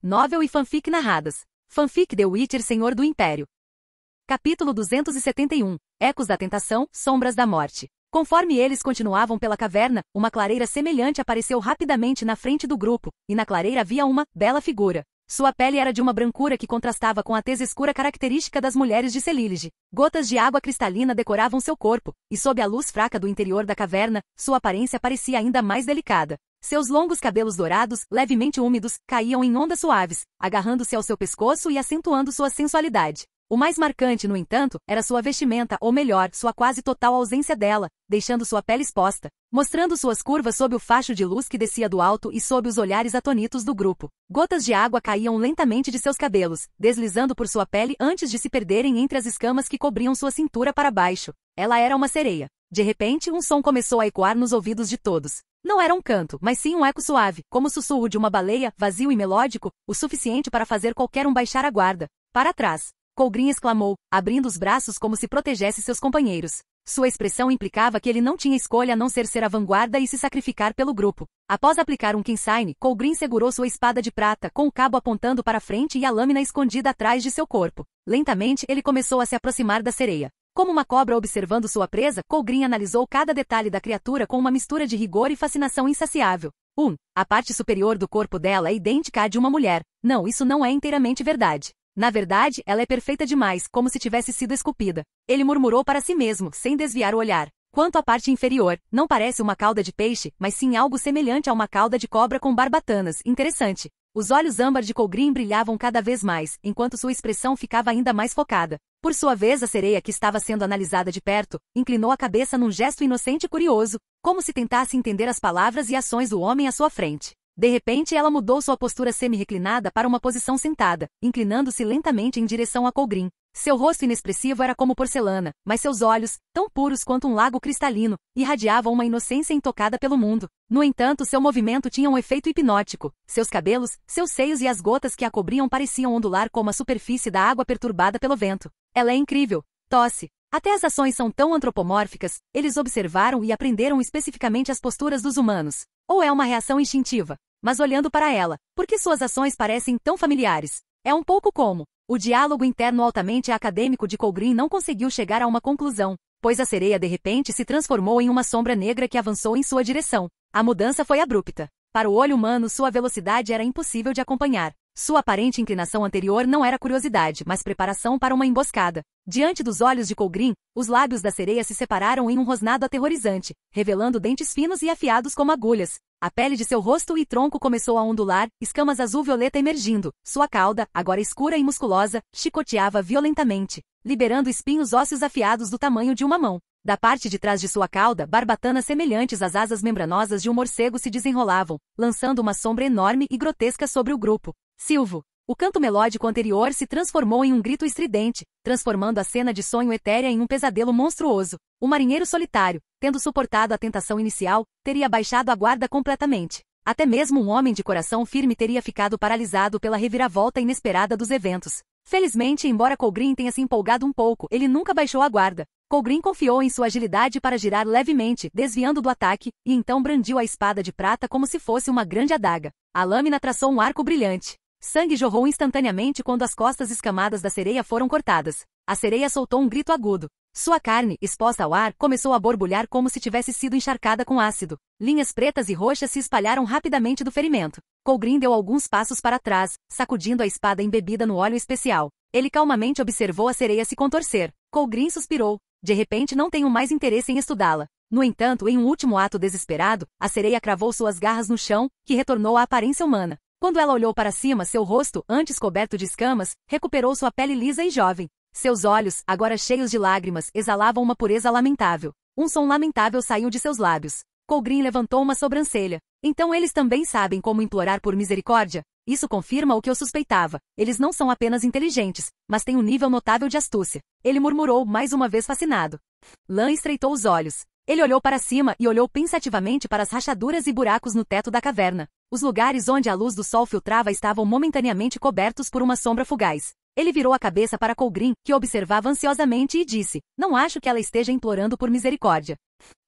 Novel e fanfic narradas. Fanfic The Witcher Senhor do Império. Capítulo 271. Ecos da Tentação, Sombras da Morte. Conforme eles continuavam pela caverna, uma clareira semelhante apareceu rapidamente na frente do grupo, e na clareira havia uma bela figura. Sua pele era de uma brancura que contrastava com a tez escura característica das mulheres de Celílige. Gotas de água cristalina decoravam seu corpo, e sob a luz fraca do interior da caverna, sua aparência parecia ainda mais delicada. Seus longos cabelos dourados, levemente úmidos, caíam em ondas suaves, agarrando-se ao seu pescoço e acentuando sua sensualidade. O mais marcante, no entanto, era sua vestimenta, ou melhor, sua quase total ausência dela, deixando sua pele exposta, mostrando suas curvas sob o facho de luz que descia do alto e sob os olhares atônitos do grupo. Gotas de água caíam lentamente de seus cabelos, deslizando por sua pele antes de se perderem entre as escamas que cobriam sua cintura para baixo. Ela era uma sereia. De repente, um som começou a ecoar nos ouvidos de todos. Não era um canto, mas sim um eco suave, como o sussurro de uma baleia, vazio e melódico, o suficiente para fazer qualquer um baixar a guarda. Para trás! Colgrin exclamou, abrindo os braços como se protegesse seus companheiros. Sua expressão implicava que ele não tinha escolha a não ser a vanguarda e se sacrificar pelo grupo. Após aplicar um Kinsaine, Colgrin segurou sua espada de prata, com o cabo apontando para frente e a lâmina escondida atrás de seu corpo. Lentamente, ele começou a se aproximar da sereia. Como uma cobra observando sua presa, Colgrin analisou cada detalhe da criatura com uma mistura de rigor e fascinação insaciável. A parte superior do corpo dela é idêntica à de uma mulher. Não, isso não é inteiramente verdade. Na verdade, ela é perfeita demais, como se tivesse sido esculpida. Ele murmurou para si mesmo, sem desviar o olhar. Quanto à parte inferior, não parece uma cauda de peixe, mas sim algo semelhante a uma cauda de cobra com barbatanas. Interessante. Os olhos âmbar de Colgrin brilhavam cada vez mais, enquanto sua expressão ficava ainda mais focada. Por sua vez, a sereia que estava sendo analisada de perto, inclinou a cabeça num gesto inocente e curioso, como se tentasse entender as palavras e ações do homem à sua frente. De repente, ela mudou sua postura semi-reclinada para uma posição sentada, inclinando-se lentamente em direção a Colgrin. Seu rosto inexpressivo era como porcelana, mas seus olhos, tão puros quanto um lago cristalino, irradiavam uma inocência intocada pelo mundo. No entanto, seu movimento tinha um efeito hipnótico. Seus cabelos, seus seios e as gotas que a cobriam pareciam ondular como a superfície da água perturbada pelo vento. Ela é incrível. Tosse. Até as ações são tão antropomórficas, eles observaram e aprenderam especificamente as posturas dos humanos. Ou é uma reação instintiva? Mas olhando para ela, por que suas ações parecem tão familiares? É um pouco como... O diálogo interno altamente acadêmico de Colgrin não conseguiu chegar a uma conclusão, pois a sereia de repente se transformou em uma sombra negra que avançou em sua direção. A mudança foi abrupta. Para o olho humano, sua velocidade era impossível de acompanhar. Sua aparente inclinação anterior não era curiosidade, mas preparação para uma emboscada. Diante dos olhos de Colgrin, os lábios da sereia se separaram em um rosnado aterrorizante, revelando dentes finos e afiados como agulhas. A pele de seu rosto e tronco começou a ondular, escamas azul-violeta emergindo. Sua cauda, agora escura e musculosa, chicoteava violentamente, liberando espinhos ósseos afiados do tamanho de uma mão. Da parte de trás de sua cauda, barbatanas semelhantes às asas membranosas de um morcego se desenrolavam, lançando uma sombra enorme e grotesca sobre o grupo. Silvo. O canto melódico anterior se transformou em um grito estridente, transformando a cena de sonho etérea em um pesadelo monstruoso. O marinheiro solitário, tendo suportado a tentação inicial, teria baixado a guarda completamente. Até mesmo um homem de coração firme teria ficado paralisado pela reviravolta inesperada dos eventos. Felizmente, embora Colgrin tenha se empolgado um pouco, ele nunca baixou a guarda. Colgrin confiou em sua agilidade para girar levemente, desviando do ataque, e então brandiu a espada de prata como se fosse uma grande adaga. A lâmina traçou um arco brilhante. Sangue jorrou instantaneamente quando as costas escamadas da sereia foram cortadas. A sereia soltou um grito agudo. Sua carne, exposta ao ar, começou a borbulhar como se tivesse sido encharcada com ácido. Linhas pretas e roxas se espalharam rapidamente do ferimento. Colgrin deu alguns passos para trás, sacudindo a espada embebida no óleo especial. Ele calmamente observou a sereia se contorcer. Colgrin suspirou. De repente não tenho mais interesse em estudá-la. No entanto, em um último ato desesperado, a sereia cravou suas garras no chão, que retornou à aparência humana. Quando ela olhou para cima, seu rosto, antes coberto de escamas, recuperou sua pele lisa e jovem. Seus olhos, agora cheios de lágrimas, exalavam uma pureza lamentável. Um som lamentável saiu de seus lábios. Colgrin levantou uma sobrancelha. Então eles também sabem como implorar por misericórdia? Isso confirma o que eu suspeitava. Eles não são apenas inteligentes, mas têm um nível notável de astúcia. Ele murmurou, mais uma vez fascinado. Lan estreitou os olhos. Ele olhou para cima e olhou pensativamente para as rachaduras e buracos no teto da caverna. Os lugares onde a luz do sol filtrava estavam momentaneamente cobertos por uma sombra fugaz. Ele virou a cabeça para Colgrin, que observava ansiosamente e disse, não acho que ela esteja implorando por misericórdia.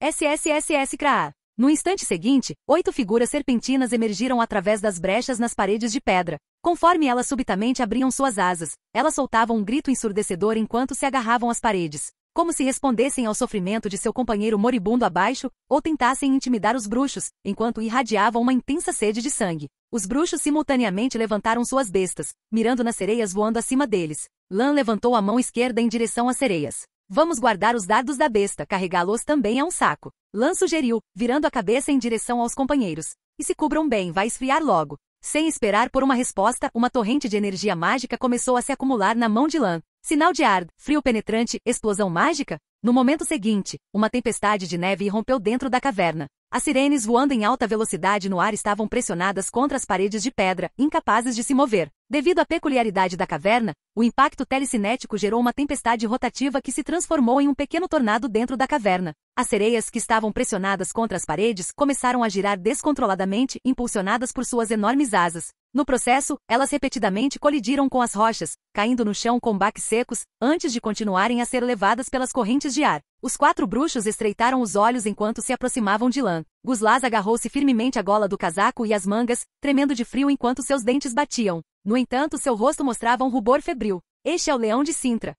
SSSS-CRA. No instante seguinte, 8 figuras serpentinas emergiram através das brechas nas paredes de pedra. Conforme elas subitamente abriam suas asas, elas soltavam um grito ensurdecedor enquanto se agarravam às paredes, como se respondessem ao sofrimento de seu companheiro moribundo abaixo, ou tentassem intimidar os bruxos, enquanto irradiavam uma intensa sede de sangue. Os bruxos simultaneamente levantaram suas bestas, mirando nas sereias voando acima deles. Lan levantou a mão esquerda em direção às sereias. Vamos guardar os dardos da besta, carregá-los também é um saco. Lan sugeriu, virando a cabeça em direção aos companheiros. E se cubram bem, vai esfriar logo. Sem esperar por uma resposta, uma torrente de energia mágica começou a se acumular na mão de Lan. Sinal de ar, frio penetrante, explosão mágica? No momento seguinte, uma tempestade de neve irrompeu dentro da caverna. As sirenes voando em alta velocidade no ar estavam pressionadas contra as paredes de pedra, incapazes de se mover. Devido à peculiaridade da caverna, o impacto telecinético gerou uma tempestade rotativa que se transformou em um pequeno tornado dentro da caverna. As sereias que estavam pressionadas contra as paredes começaram a girar descontroladamente, impulsionadas por suas enormes asas. No processo, elas repetidamente colidiram com as rochas, caindo no chão com baques secos, antes de continuarem a ser levadas pelas correntes de ar. Os 4 bruxos estreitaram os olhos enquanto se aproximavam de Lan. Guslas agarrou-se firmemente à gola do casaco e às mangas, tremendo de frio enquanto seus dentes batiam. No entanto, seu rosto mostrava um rubor febril. Este é o leão de Sintra.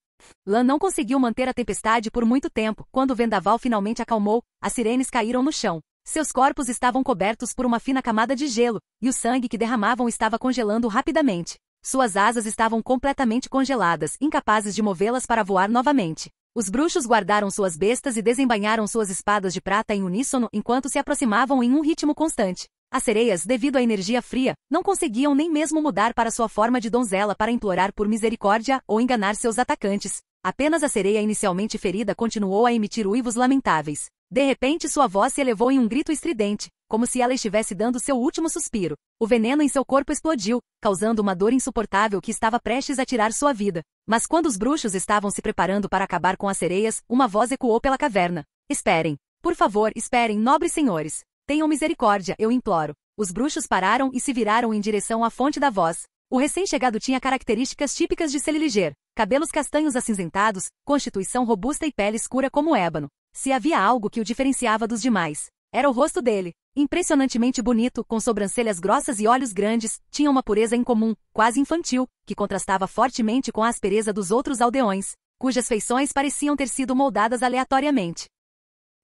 Lan não conseguiu manter a tempestade por muito tempo. Quando o vendaval finalmente acalmou, as sirenes caíram no chão. Seus corpos estavam cobertos por uma fina camada de gelo, e o sangue que derramavam estava congelando rapidamente. Suas asas estavam completamente congeladas, incapazes de movê-las para voar novamente. Os bruxos guardaram suas bestas e desembainharam suas espadas de prata em uníssono enquanto se aproximavam em um ritmo constante. As sereias, devido à energia fria, não conseguiam nem mesmo mudar para sua forma de donzela para implorar por misericórdia ou enganar seus atacantes. Apenas a sereia inicialmente ferida continuou a emitir uivos lamentáveis. De repente sua voz se elevou em um grito estridente, como se ela estivesse dando seu último suspiro. O veneno em seu corpo explodiu, causando uma dor insuportável que estava prestes a tirar sua vida. Mas quando os bruxos estavam se preparando para acabar com as sereias, uma voz ecoou pela caverna. Esperem. Por favor, esperem, nobres senhores. Tenham misericórdia, eu imploro. Os bruxos pararam e se viraram em direção à fonte da voz. O recém-chegado tinha características típicas de Celiliger, cabelos castanhos acinzentados, constituição robusta e pele escura como ébano. Se havia algo que o diferenciava dos demais, era o rosto dele. Impressionantemente bonito, com sobrancelhas grossas e olhos grandes, tinha uma pureza incomum, quase infantil, que contrastava fortemente com a aspereza dos outros aldeões, cujas feições pareciam ter sido moldadas aleatoriamente.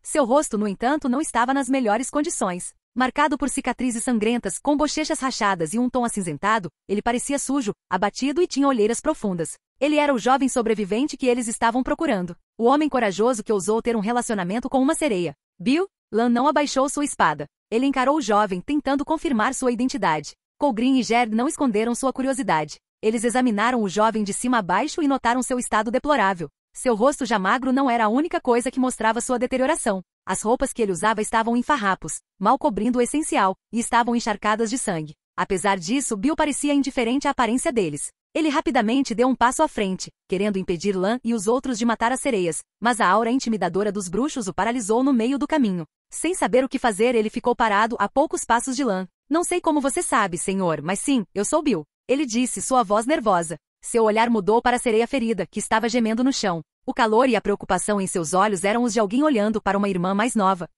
Seu rosto, no entanto, não estava nas melhores condições. Marcado por cicatrizes sangrentas, com bochechas rachadas e um tom acinzentado, ele parecia sujo, abatido e tinha olheiras profundas. Ele era o jovem sobrevivente que eles estavam procurando. O homem corajoso que ousou ter um relacionamento com uma sereia. Bill? Lan não abaixou sua espada. Ele encarou o jovem, tentando confirmar sua identidade. Colgrin e Gerd não esconderam sua curiosidade. Eles examinaram o jovem de cima a baixo e notaram seu estado deplorável. Seu rosto já magro não era a única coisa que mostrava sua deterioração. As roupas que ele usava estavam em farrapos, mal cobrindo o essencial, e estavam encharcadas de sangue. Apesar disso, Bill parecia indiferente à aparência deles. Ele rapidamente deu um passo à frente, querendo impedir Lan e os outros de matar as sereias, mas a aura intimidadora dos bruxos o paralisou no meio do caminho. Sem saber o que fazer, ele ficou parado a poucos passos de Lan. Não sei como você sabe, senhor, mas sim, eu sou Bill. Ele disse, sua voz nervosa. Seu olhar mudou para a sereia ferida, que estava gemendo no chão. O calor e a preocupação em seus olhos eram os de alguém olhando para uma irmã mais nova.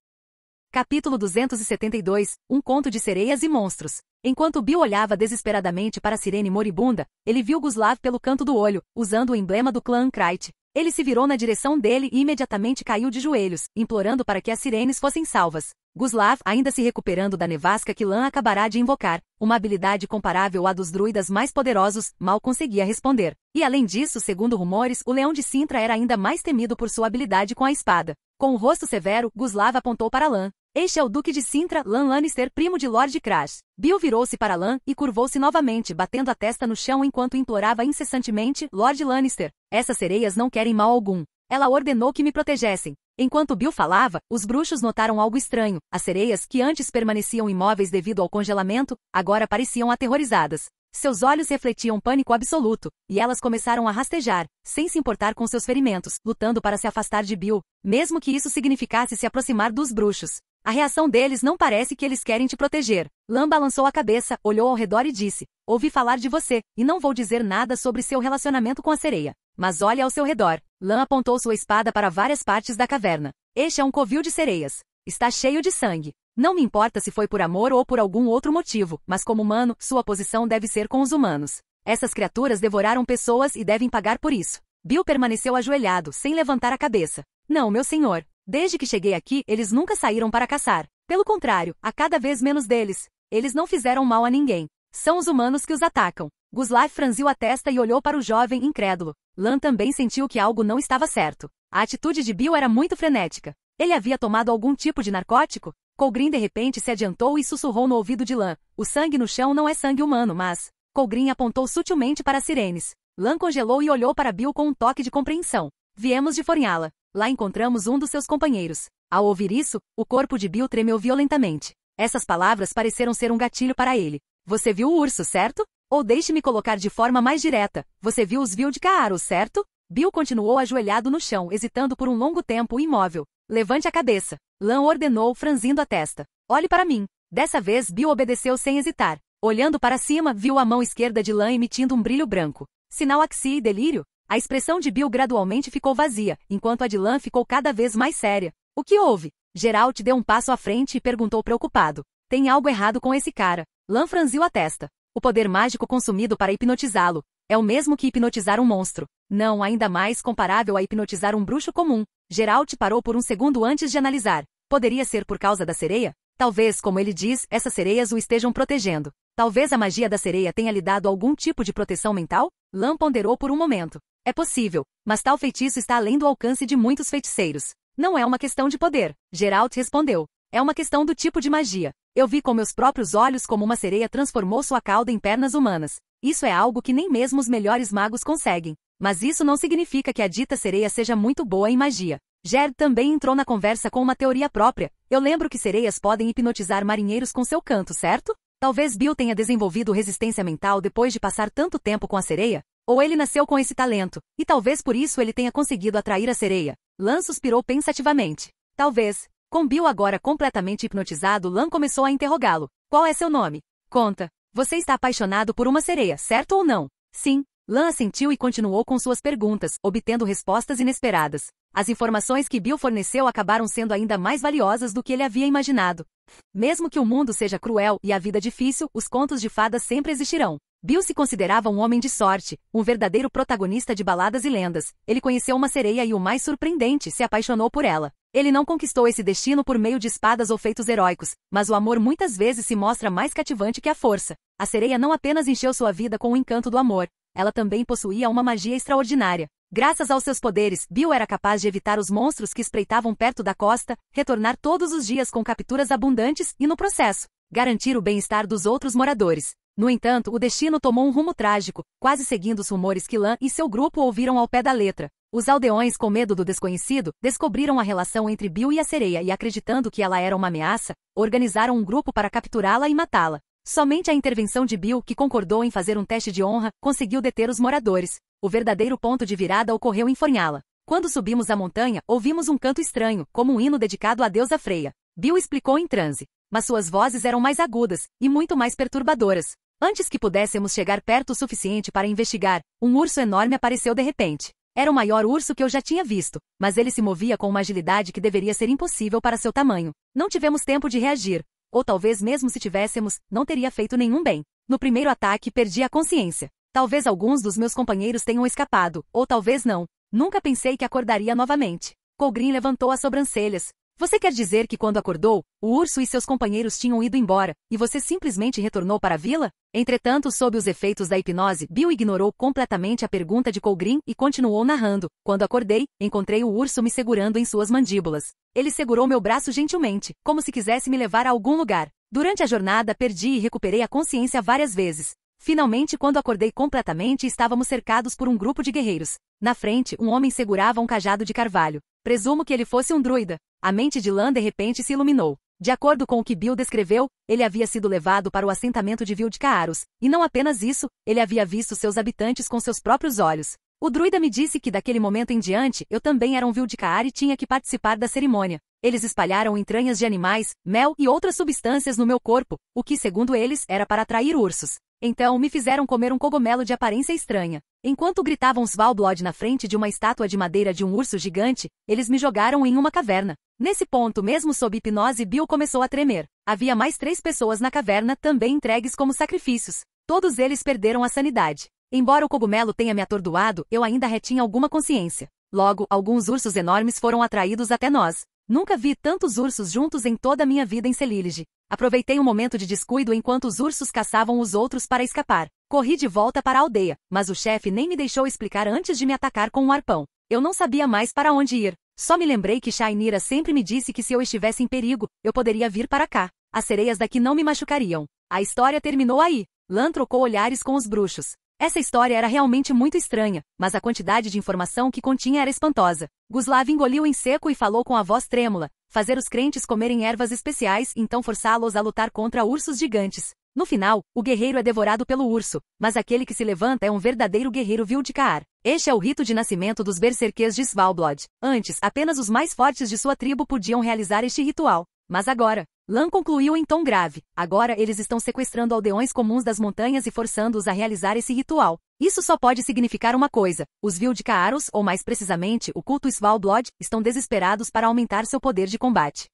Capítulo 272, Um conto de sereias e monstros. Enquanto Bill olhava desesperadamente para a sirene moribunda, ele viu Guslav pelo canto do olho, usando o emblema do clã Ankrait. Ele se virou na direção dele e imediatamente caiu de joelhos, implorando para que as sirenes fossem salvas. Guslav, ainda se recuperando da nevasca que Lan acabará de invocar, uma habilidade comparável à dos druidas mais poderosos, mal conseguia responder. E além disso, segundo rumores, o Leão de Sintra era ainda mais temido por sua habilidade com a espada. Com o rosto severo, Guslav apontou para Lan. Este é o Duque de Sintra, Lan Lannister, primo de Lord Crash. Bill virou-se para Lan e curvou-se novamente, batendo a testa no chão enquanto implorava incessantemente, Lord Lannister. Essas sereias não querem mal algum. Ela ordenou que me protegessem. Enquanto Bill falava, os bruxos notaram algo estranho. As sereias, que antes permaneciam imóveis devido ao congelamento, agora pareciam aterrorizadas. Seus olhos refletiam pânico absoluto, e elas começaram a rastejar, sem se importar com seus ferimentos, lutando para se afastar de Bill, mesmo que isso significasse se aproximar dos bruxos. A reação deles não parece que eles querem te proteger. Lan balançou a cabeça, olhou ao redor e disse, ouvi falar de você, e não vou dizer nada sobre seu relacionamento com a sereia. Mas olhe ao seu redor. Lan apontou sua espada para várias partes da caverna. Este é um covil de sereias. Está cheio de sangue. Não me importa se foi por amor ou por algum outro motivo, mas como humano, sua posição deve ser com os humanos. Essas criaturas devoraram pessoas e devem pagar por isso. Bill permaneceu ajoelhado, sem levantar a cabeça. Não, meu senhor. Desde que cheguei aqui, eles nunca saíram para caçar. Pelo contrário, há cada vez menos deles. Eles não fizeram mal a ninguém. São os humanos que os atacam. Gustave franziu a testa e olhou para o jovem incrédulo. Lan também sentiu que algo não estava certo. A atitude de Bill era muito frenética. Ele havia tomado algum tipo de narcótico? Colgrin de repente se adiantou e sussurrou no ouvido de Lan. O sangue no chão não é sangue humano, mas... Colgrin apontou sutilmente para as sirenes. Lan congelou e olhou para Bill com um toque de compreensão. Viemos de Fornhala. Lá encontramos um dos seus companheiros. Ao ouvir isso, o corpo de Bill tremeu violentamente. Essas palavras pareceram ser um gatilho para ele. Você viu o urso, certo? Ou deixe-me colocar de forma mais direta. Você viu os Vildcaaros, certo? Bill continuou ajoelhado no chão, hesitando por um longo tempo, imóvel. Levante a cabeça. Lan ordenou, franzindo a testa. Olhe para mim. Dessa vez, Bill obedeceu sem hesitar. Olhando para cima, viu a mão esquerda de Lan emitindo um brilho branco. Sinal axia e delírio? A expressão de Bill gradualmente ficou vazia, enquanto a de Lan ficou cada vez mais séria. O que houve? Geralt deu um passo à frente e perguntou preocupado. Tem algo errado com esse cara. Lan franziu a testa. O poder mágico consumido para hipnotizá-lo. É o mesmo que hipnotizar um monstro. Não, ainda mais comparável a hipnotizar um bruxo comum. Geralt parou por um segundo antes de analisar. Poderia ser por causa da sereia? Talvez, como ele diz, essas sereias o estejam protegendo. Talvez a magia da sereia tenha lhe dado algum tipo de proteção mental? Lan ponderou por um momento. É possível, mas tal feitiço está além do alcance de muitos feiticeiros. Não é uma questão de poder, Geralt respondeu. É uma questão do tipo de magia. Eu vi com meus próprios olhos como uma sereia transformou sua cauda em pernas humanas. Isso é algo que nem mesmo os melhores magos conseguem. Mas isso não significa que a dita sereia seja muito boa em magia. Gerd também entrou na conversa com uma teoria própria. Eu lembro que sereias podem hipnotizar marinheiros com seu canto, certo? Talvez Bill tenha desenvolvido resistência mental depois de passar tanto tempo com a sereia. Ou ele nasceu com esse talento, e talvez por isso ele tenha conseguido atrair a sereia. Lan suspirou pensativamente. Talvez. Com Bill agora completamente hipnotizado, Lan começou a interrogá-lo. Qual é seu nome? Conta. Você está apaixonado por uma sereia, certo ou não? Sim. Lan assentiu e continuou com suas perguntas, obtendo respostas inesperadas. As informações que Bill forneceu acabaram sendo ainda mais valiosas do que ele havia imaginado. Mesmo que o mundo seja cruel e a vida difícil, os contos de fadas sempre existirão. Bill se considerava um homem de sorte, um verdadeiro protagonista de baladas e lendas. Ele conheceu uma sereia e o mais surpreendente, se apaixonou por ela. Ele não conquistou esse destino por meio de espadas ou feitos heróicos, mas o amor muitas vezes se mostra mais cativante que a força. A sereia não apenas encheu sua vida com o encanto do amor, ela também possuía uma magia extraordinária. Graças aos seus poderes, Bill era capaz de evitar os monstros que espreitavam perto da costa, retornar todos os dias com capturas abundantes e, no processo, garantir o bem-estar dos outros moradores. No entanto, o destino tomou um rumo trágico, quase seguindo os rumores que Lan e seu grupo ouviram ao pé da letra. Os aldeões, com medo do desconhecido, descobriram a relação entre Bill e a sereia e, acreditando que ela era uma ameaça, organizaram um grupo para capturá-la e matá-la. Somente a intervenção de Bill, que concordou em fazer um teste de honra, conseguiu deter os moradores. O verdadeiro ponto de virada ocorreu em Fornhala. Quando subimos a montanha, ouvimos um canto estranho, como um hino dedicado à deusa Freya. Bill explicou em transe. Mas suas vozes eram mais agudas, e muito mais perturbadoras. Antes que pudéssemos chegar perto o suficiente para investigar, um urso enorme apareceu de repente. Era o maior urso que eu já tinha visto, mas ele se movia com uma agilidade que deveria ser impossível para seu tamanho. Não tivemos tempo de reagir. Ou talvez mesmo se tivéssemos, não teria feito nenhum bem. No primeiro ataque perdi a consciência. Talvez alguns dos meus companheiros tenham escapado, ou talvez não. Nunca pensei que acordaria novamente. Colgrin levantou as sobrancelhas. Você quer dizer que quando acordou, o urso e seus companheiros tinham ido embora, e você simplesmente retornou para a vila? Entretanto, sob os efeitos da hipnose, Bill ignorou completamente a pergunta de Colgrin e continuou narrando. Quando acordei, encontrei o urso me segurando em suas mandíbulas. Ele segurou meu braço gentilmente, como se quisesse me levar a algum lugar. Durante a jornada, perdi e recuperei a consciência várias vezes. Finalmente, quando acordei completamente, estávamos cercados por um grupo de guerreiros. Na frente, um homem segurava um cajado de carvalho. Presumo que ele fosse um druida. A mente de Lan de repente se iluminou. De acordo com o que Bill descreveu, ele havia sido levado para o assentamento de Vildcaaros, e não apenas isso, ele havia visto seus habitantes com seus próprios olhos. O druida me disse que daquele momento em diante, eu também era um Vildcaar e tinha que participar da cerimônia. Eles espalharam entranhas de animais, mel e outras substâncias no meu corpo, o que, segundo eles, era para atrair ursos. Então me fizeram comer um cogumelo de aparência estranha. Enquanto gritavam Svalbard na frente de uma estátua de madeira de um urso gigante, eles me jogaram em uma caverna. Nesse ponto, mesmo sob hipnose, Bill começou a tremer. Havia mais 3 pessoas na caverna, também entregues como sacrifícios. Todos eles perderam a sanidade. Embora o cogumelo tenha me atordoado, eu ainda retinha alguma consciência. Logo, alguns ursos enormes foram atraídos até nós. Nunca vi tantos ursos juntos em toda a minha vida em Celilege. Aproveitei um momento de descuido enquanto os ursos caçavam os outros para escapar. Corri de volta para a aldeia, mas o chefe nem me deixou explicar antes de me atacar com um arpão. Eu não sabia mais para onde ir. Só me lembrei que Shainira sempre me disse que se eu estivesse em perigo, eu poderia vir para cá. As sereias daqui não me machucariam. A história terminou aí. Lan trocou olhares com os bruxos. Essa história era realmente muito estranha, mas a quantidade de informação que continha era espantosa. Guslav engoliu em seco e falou com a voz trêmula. Fazer os crentes comerem ervas especiais, então forçá-los a lutar contra ursos gigantes. No final, o guerreiro é devorado pelo urso, mas aquele que se levanta é um verdadeiro guerreiro Vildkaar. Este é o rito de nascimento dos berserkers de Svalbard. Antes, apenas os mais fortes de sua tribo podiam realizar este ritual. Mas agora, Lan concluiu em tom grave, agora eles estão sequestrando aldeões comuns das montanhas e forçando-os a realizar esse ritual. Isso só pode significar uma coisa: os Vildkaaros, ou mais precisamente, o culto Svalbard, estão desesperados para aumentar seu poder de combate.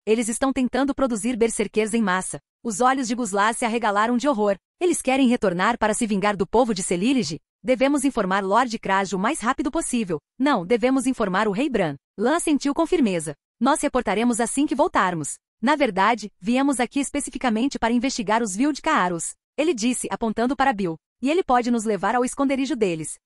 Eles estão tentando produzir berserkers em massa. Os olhos de Guslav se arregalaram de horror. Eles querem retornar para se vingar do povo de Celilege? Devemos informar Lord Kraj o mais rápido possível. Não, devemos informar o rei Bran. Lan assentiu com firmeza. Nós reportaremos assim que voltarmos. Na verdade, viemos aqui especificamente para investigar os Vildkaaros. Ele disse, apontando para Bill. E ele pode nos levar ao esconderijo deles.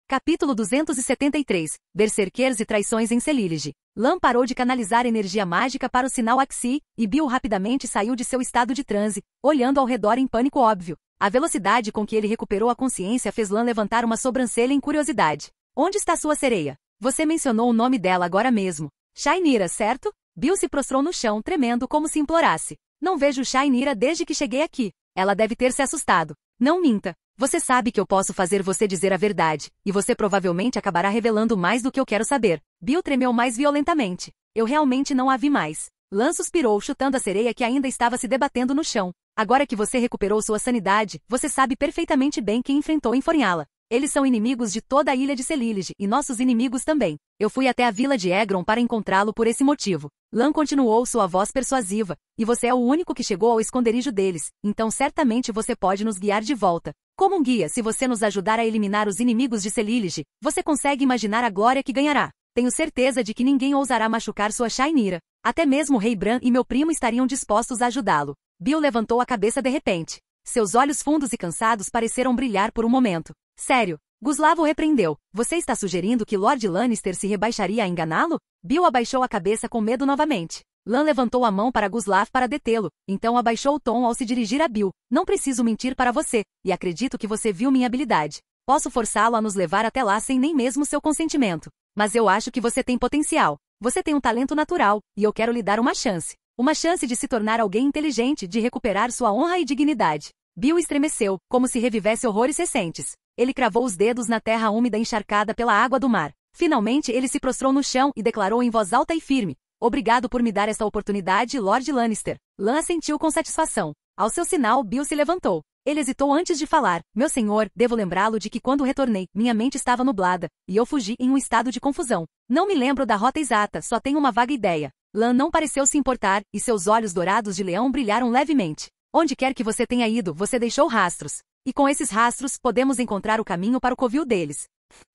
Capítulo 273. Berserkers e traições em Celilege. Lan parou de canalizar energia mágica para o sinal Axi, e Bill rapidamente saiu de seu estado de transe, olhando ao redor em pânico óbvio. A velocidade com que ele recuperou a consciência fez Lan levantar uma sobrancelha em curiosidade. Onde está sua sereia? Você mencionou o nome dela agora mesmo. Shainira, certo? Bill se prostrou no chão, tremendo como se implorasse. Não vejo Shainira desde que cheguei aqui. Ela deve ter se assustado. Não minta. Você sabe que eu posso fazer você dizer a verdade, e você provavelmente acabará revelando mais do que eu quero saber. Bill tremeu mais violentamente. Eu realmente não a vi mais. Lan suspirou, chutando a sereia que ainda estava se debatendo no chão. Agora que você recuperou sua sanidade, você sabe perfeitamente bem quem enfrentou em Fornhala. Eles são inimigos de toda a ilha de Celilege, e nossos inimigos também. Eu fui até a vila de Egron para encontrá-lo por esse motivo. Lan continuou sua voz persuasiva, e você é o único que chegou ao esconderijo deles, então certamente você pode nos guiar de volta. Como um guia, se você nos ajudar a eliminar os inimigos de Celilege, você consegue imaginar a glória que ganhará. Tenho certeza de que ninguém ousará machucar sua Shainira. Até mesmo o rei Bran e meu primo estariam dispostos a ajudá-lo. Bill levantou a cabeça de repente. Seus olhos fundos e cansados pareceram brilhar por um momento. Sério? Guslav o repreendeu. Você está sugerindo que Lord Lannister se rebaixaria a enganá-lo? Bill abaixou a cabeça com medo novamente. Lan levantou a mão para Guslav para detê-lo, então abaixou o tom ao se dirigir a Bill. Não preciso mentir para você, e acredito que você viu minha habilidade. Posso forçá-lo a nos levar até lá sem nem mesmo seu consentimento. Mas eu acho que você tem potencial. Você tem um talento natural, e eu quero lhe dar uma chance. Uma chance de se tornar alguém inteligente, de recuperar sua honra e dignidade. Bill estremeceu, como se revivesse horrores recentes. Ele cravou os dedos na terra úmida encharcada pela água do mar. Finalmente ele se prostrou no chão e declarou em voz alta e firme. Obrigado por me dar esta oportunidade, Lord Lannister. Lan assentiu com satisfação. Ao seu sinal, Bill se levantou. Ele hesitou antes de falar. Meu senhor, devo lembrá-lo de que quando retornei, minha mente estava nublada, e eu fugi em um estado de confusão. Não me lembro da rota exata, só tenho uma vaga ideia. Lan não pareceu se importar, e seus olhos dourados de leão brilharam levemente. Onde quer que você tenha ido, você deixou rastros. E com esses rastros, podemos encontrar o caminho para o covil deles.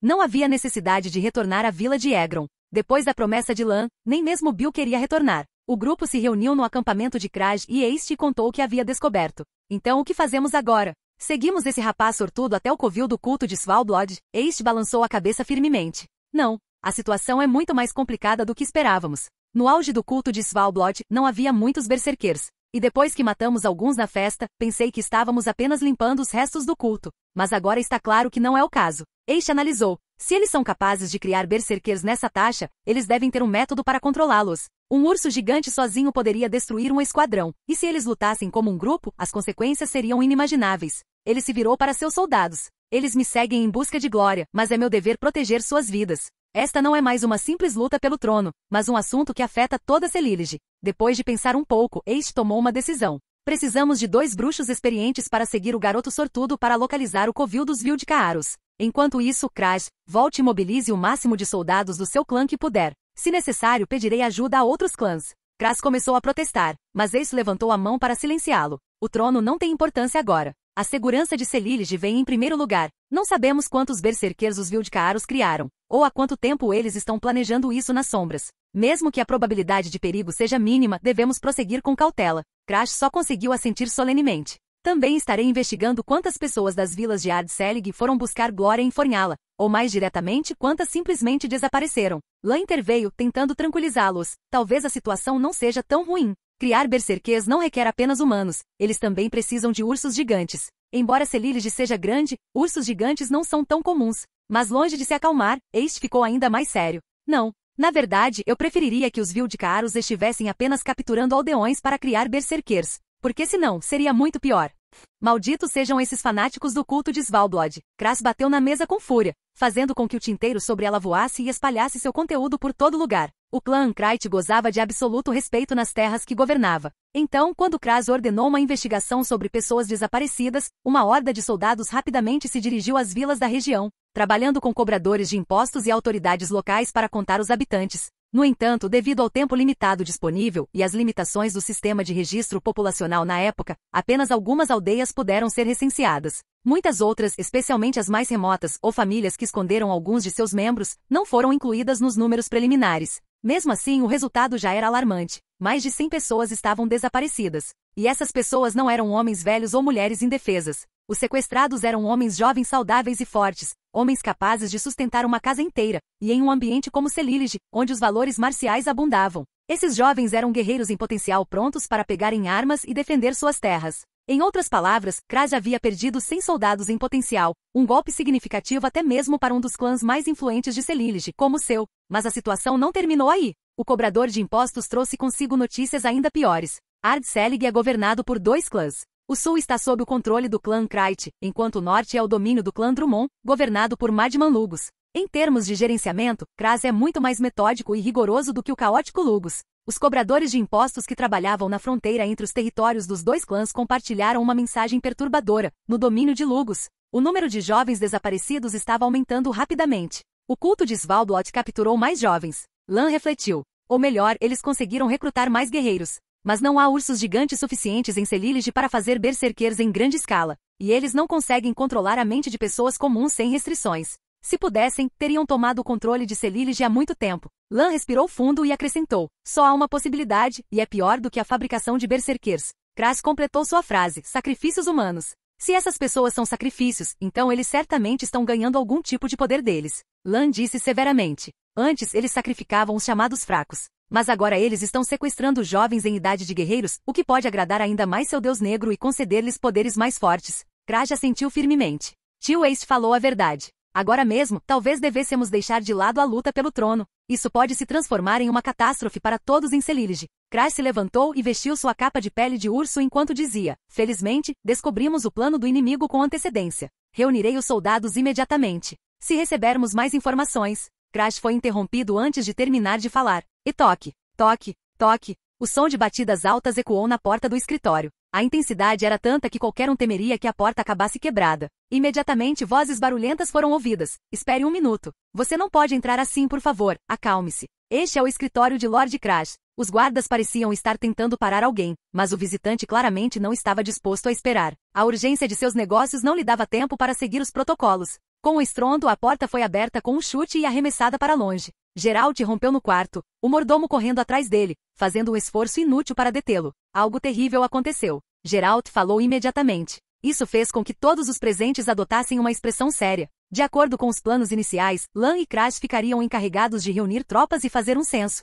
Não havia necessidade de retornar à vila de Egron. Depois da promessa de Lan, nem mesmo Bill queria retornar. O grupo se reuniu no acampamento de Kraj e este contou o que havia descoberto. Então o que fazemos agora? Seguimos esse rapaz sortudo até o covil do culto de Svalbard? Este balançou a cabeça firmemente. Não, a situação é muito mais complicada do que esperávamos. No auge do culto de Svalbard, não havia muitos berserkers. E depois que matamos alguns na festa, pensei que estávamos apenas limpando os restos do culto. Mas agora está claro que não é o caso. Eish analisou. Se eles são capazes de criar berserkers nessa taxa, eles devem ter um método para controlá-los. Um urso gigante sozinho poderia destruir um esquadrão. E se eles lutassem como um grupo, as consequências seriam inimagináveis. Ele se virou para seus soldados. Eles me seguem em busca de glória, mas é meu dever proteger suas vidas. Esta não é mais uma simples luta pelo trono, mas um assunto que afeta toda Celilege. Depois de pensar um pouco, Eish tomou uma decisão. Precisamos de 2 bruxos experientes para seguir o garoto sortudo para localizar o covil dos Vildcaaros. Enquanto isso, Crash, volte e mobilize o máximo de soldados do seu clã que puder. Se necessário, pedirei ajuda a outros clãs. Crash começou a protestar, mas Ace levantou a mão para silenciá-lo. O trono não tem importância agora. A segurança de Celilege vem em primeiro lugar. Não sabemos quantos berserkers os Vildcaaros criaram, ou há quanto tempo eles estão planejando isso nas sombras. Mesmo que a probabilidade de perigo seja mínima, devemos prosseguir com cautela. Crash só conseguiu assentir solenemente. Também estarei investigando quantas pessoas das vilas de Ard-Selig foram buscar glória em Fornhala, ou mais diretamente, quantas simplesmente desapareceram. Lan interveio, tentando tranquilizá-los. Talvez a situação não seja tão ruim. Criar berserkers não requer apenas humanos, eles também precisam de ursos gigantes. Embora Celilege seja grande, ursos gigantes não são tão comuns. Mas longe de se acalmar, este ficou ainda mais sério. Não. Na verdade, eu preferiria que os Vildcaaros estivessem apenas capturando aldeões para criar berserkers. Porque senão, seria muito pior. Malditos sejam esses fanáticos do culto de Svalbard. Crash bateu na mesa com fúria, fazendo com que o tinteiro sobre ela voasse e espalhasse seu conteúdo por todo lugar. O clã Krayt gozava de absoluto respeito nas terras que governava. Então, quando Crash ordenou uma investigação sobre pessoas desaparecidas, uma horda de soldados rapidamente se dirigiu às vilas da região, trabalhando com cobradores de impostos e autoridades locais para contar os habitantes. No entanto, devido ao tempo limitado disponível e às limitações do sistema de registro populacional na época, apenas algumas aldeias puderam ser recenseadas. Muitas outras, especialmente as mais remotas ou famílias que esconderam alguns de seus membros, não foram incluídas nos números preliminares. Mesmo assim, o resultado já era alarmante. Mais de 100 pessoas estavam desaparecidas. E essas pessoas não eram homens velhos ou mulheres indefesas. Os sequestrados eram homens jovens saudáveis e fortes, homens capazes de sustentar uma casa inteira, e em um ambiente como Celilege, onde os valores marciais abundavam. Esses jovens eram guerreiros em potencial prontos para pegarem armas e defender suas terras. Em outras palavras, Crash havia perdido 100 soldados em potencial, um golpe significativo até mesmo para um dos clãs mais influentes de Celilege, como o seu. Mas a situação não terminou aí. O cobrador de impostos trouxe consigo notícias ainda piores. Ard-Selig é governado por 2 clãs. O sul está sob o controle do clã Krayt, enquanto o norte é o domínio do clã Drummond, governado por Madman Lugus. Em termos de gerenciamento, Crash é muito mais metódico e rigoroso do que o caótico Lugus. Os cobradores de impostos que trabalhavam na fronteira entre os territórios dos 2 clãs compartilharam uma mensagem perturbadora. No domínio de Lugus, o número de jovens desaparecidos estava aumentando rapidamente. O culto de Svalbard capturou mais jovens. Lan refletiu. Ou melhor, eles conseguiram recrutar mais guerreiros. Mas não há ursos gigantes suficientes em Celilege para fazer berserkers em grande escala, e eles não conseguem controlar a mente de pessoas comuns sem restrições. Se pudessem, teriam tomado o controle de Celilege há muito tempo. Lan respirou fundo e acrescentou: só há uma possibilidade, e é pior do que a fabricação de berserkers. Crash completou sua frase: sacrifícios humanos. Se essas pessoas são sacrifícios, então eles certamente estão ganhando algum tipo de poder deles. Lan disse severamente. Antes eles sacrificavam os chamados fracos. Mas agora eles estão sequestrando jovens em idade de guerreiros, o que pode agradar ainda mais seu deus negro e conceder-lhes poderes mais fortes. Crash assentiu firmemente. Tio Ace falou a verdade. Agora mesmo, talvez devêssemos deixar de lado a luta pelo trono. Isso pode se transformar em uma catástrofe para todos em Celilege. Crash se levantou e vestiu sua capa de pele de urso enquanto dizia: felizmente, descobrimos o plano do inimigo com antecedência. Reunirei os soldados imediatamente. Se recebermos mais informações... Crash foi interrompido antes de terminar de falar. E toque, toque, toque. O som de batidas altas ecoou na porta do escritório. A intensidade era tanta que qualquer um temeria que a porta acabasse quebrada. Imediatamente vozes barulhentas foram ouvidas. Espere um minuto. Você não pode entrar assim, por favor. Acalme-se. Este é o escritório de Lord Crash. Os guardas pareciam estar tentando parar alguém, mas o visitante claramente não estava disposto a esperar. A urgência de seus negócios não lhe dava tempo para seguir os protocolos. Com o estrondo, a porta foi aberta com um chute e arremessada para longe. Geralt rompeu no quarto, o mordomo correndo atrás dele, fazendo um esforço inútil para detê-lo. Algo terrível aconteceu. Geralt falou imediatamente. Isso fez com que todos os presentes adotassem uma expressão séria. De acordo com os planos iniciais, Lan e Crash ficariam encarregados de reunir tropas e fazer um censo,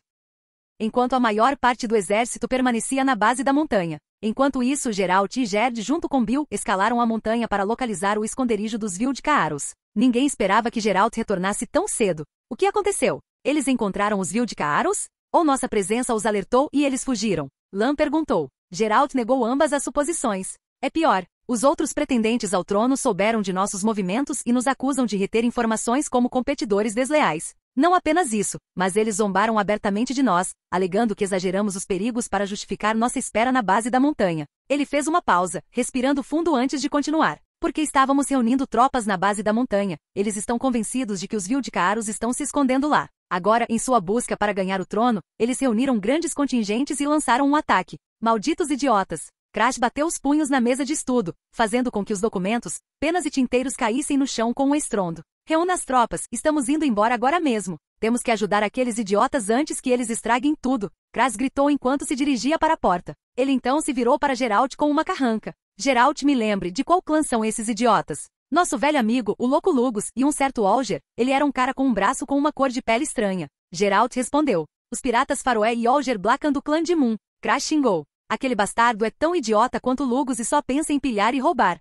enquanto a maior parte do exército permanecia na base da montanha. Enquanto isso, Geralt e Gerd, junto com Bill, escalaram a montanha para localizar o esconderijo dos Vildcaaros. Ninguém esperava que Geralt retornasse tão cedo. O que aconteceu? Eles encontraram os Vildcaaros? Ou nossa presença os alertou e eles fugiram? Lan perguntou. Geralt negou ambas as suposições. É pior. Os outros pretendentes ao trono souberam de nossos movimentos e nos acusam de reter informações como competidores desleais. Não apenas isso, mas eles zombaram abertamente de nós, alegando que exageramos os perigos para justificar nossa espera na base da montanha. Ele fez uma pausa, respirando fundo antes de continuar. Porque estávamos reunindo tropas na base da montanha, eles estão convencidos de que os Vildicaros estão se escondendo lá. Agora, em sua busca para ganhar o trono, eles reuniram grandes contingentes e lançaram um ataque. Malditos idiotas! Crash bateu os punhos na mesa de estudo, fazendo com que os documentos, penas e tinteiros caíssem no chão com um estrondo. Reúna as tropas, estamos indo embora agora mesmo. Temos que ajudar aqueles idiotas antes que eles estraguem tudo. Crash gritou enquanto se dirigia para a porta. Ele então se virou para Geralt com uma carranca. Geralt, me lembre, de qual clã são esses idiotas? Nosso velho amigo, o louco Lugus, e um certo Olger, ele era um cara com um braço com uma cor de pele estranha. Geralt respondeu. Os piratas Faroé e Olger Blackan do clã de Moon. Crash xingou. Aquele bastardo é tão idiota quanto Lugus e só pensa em pilhar e roubar.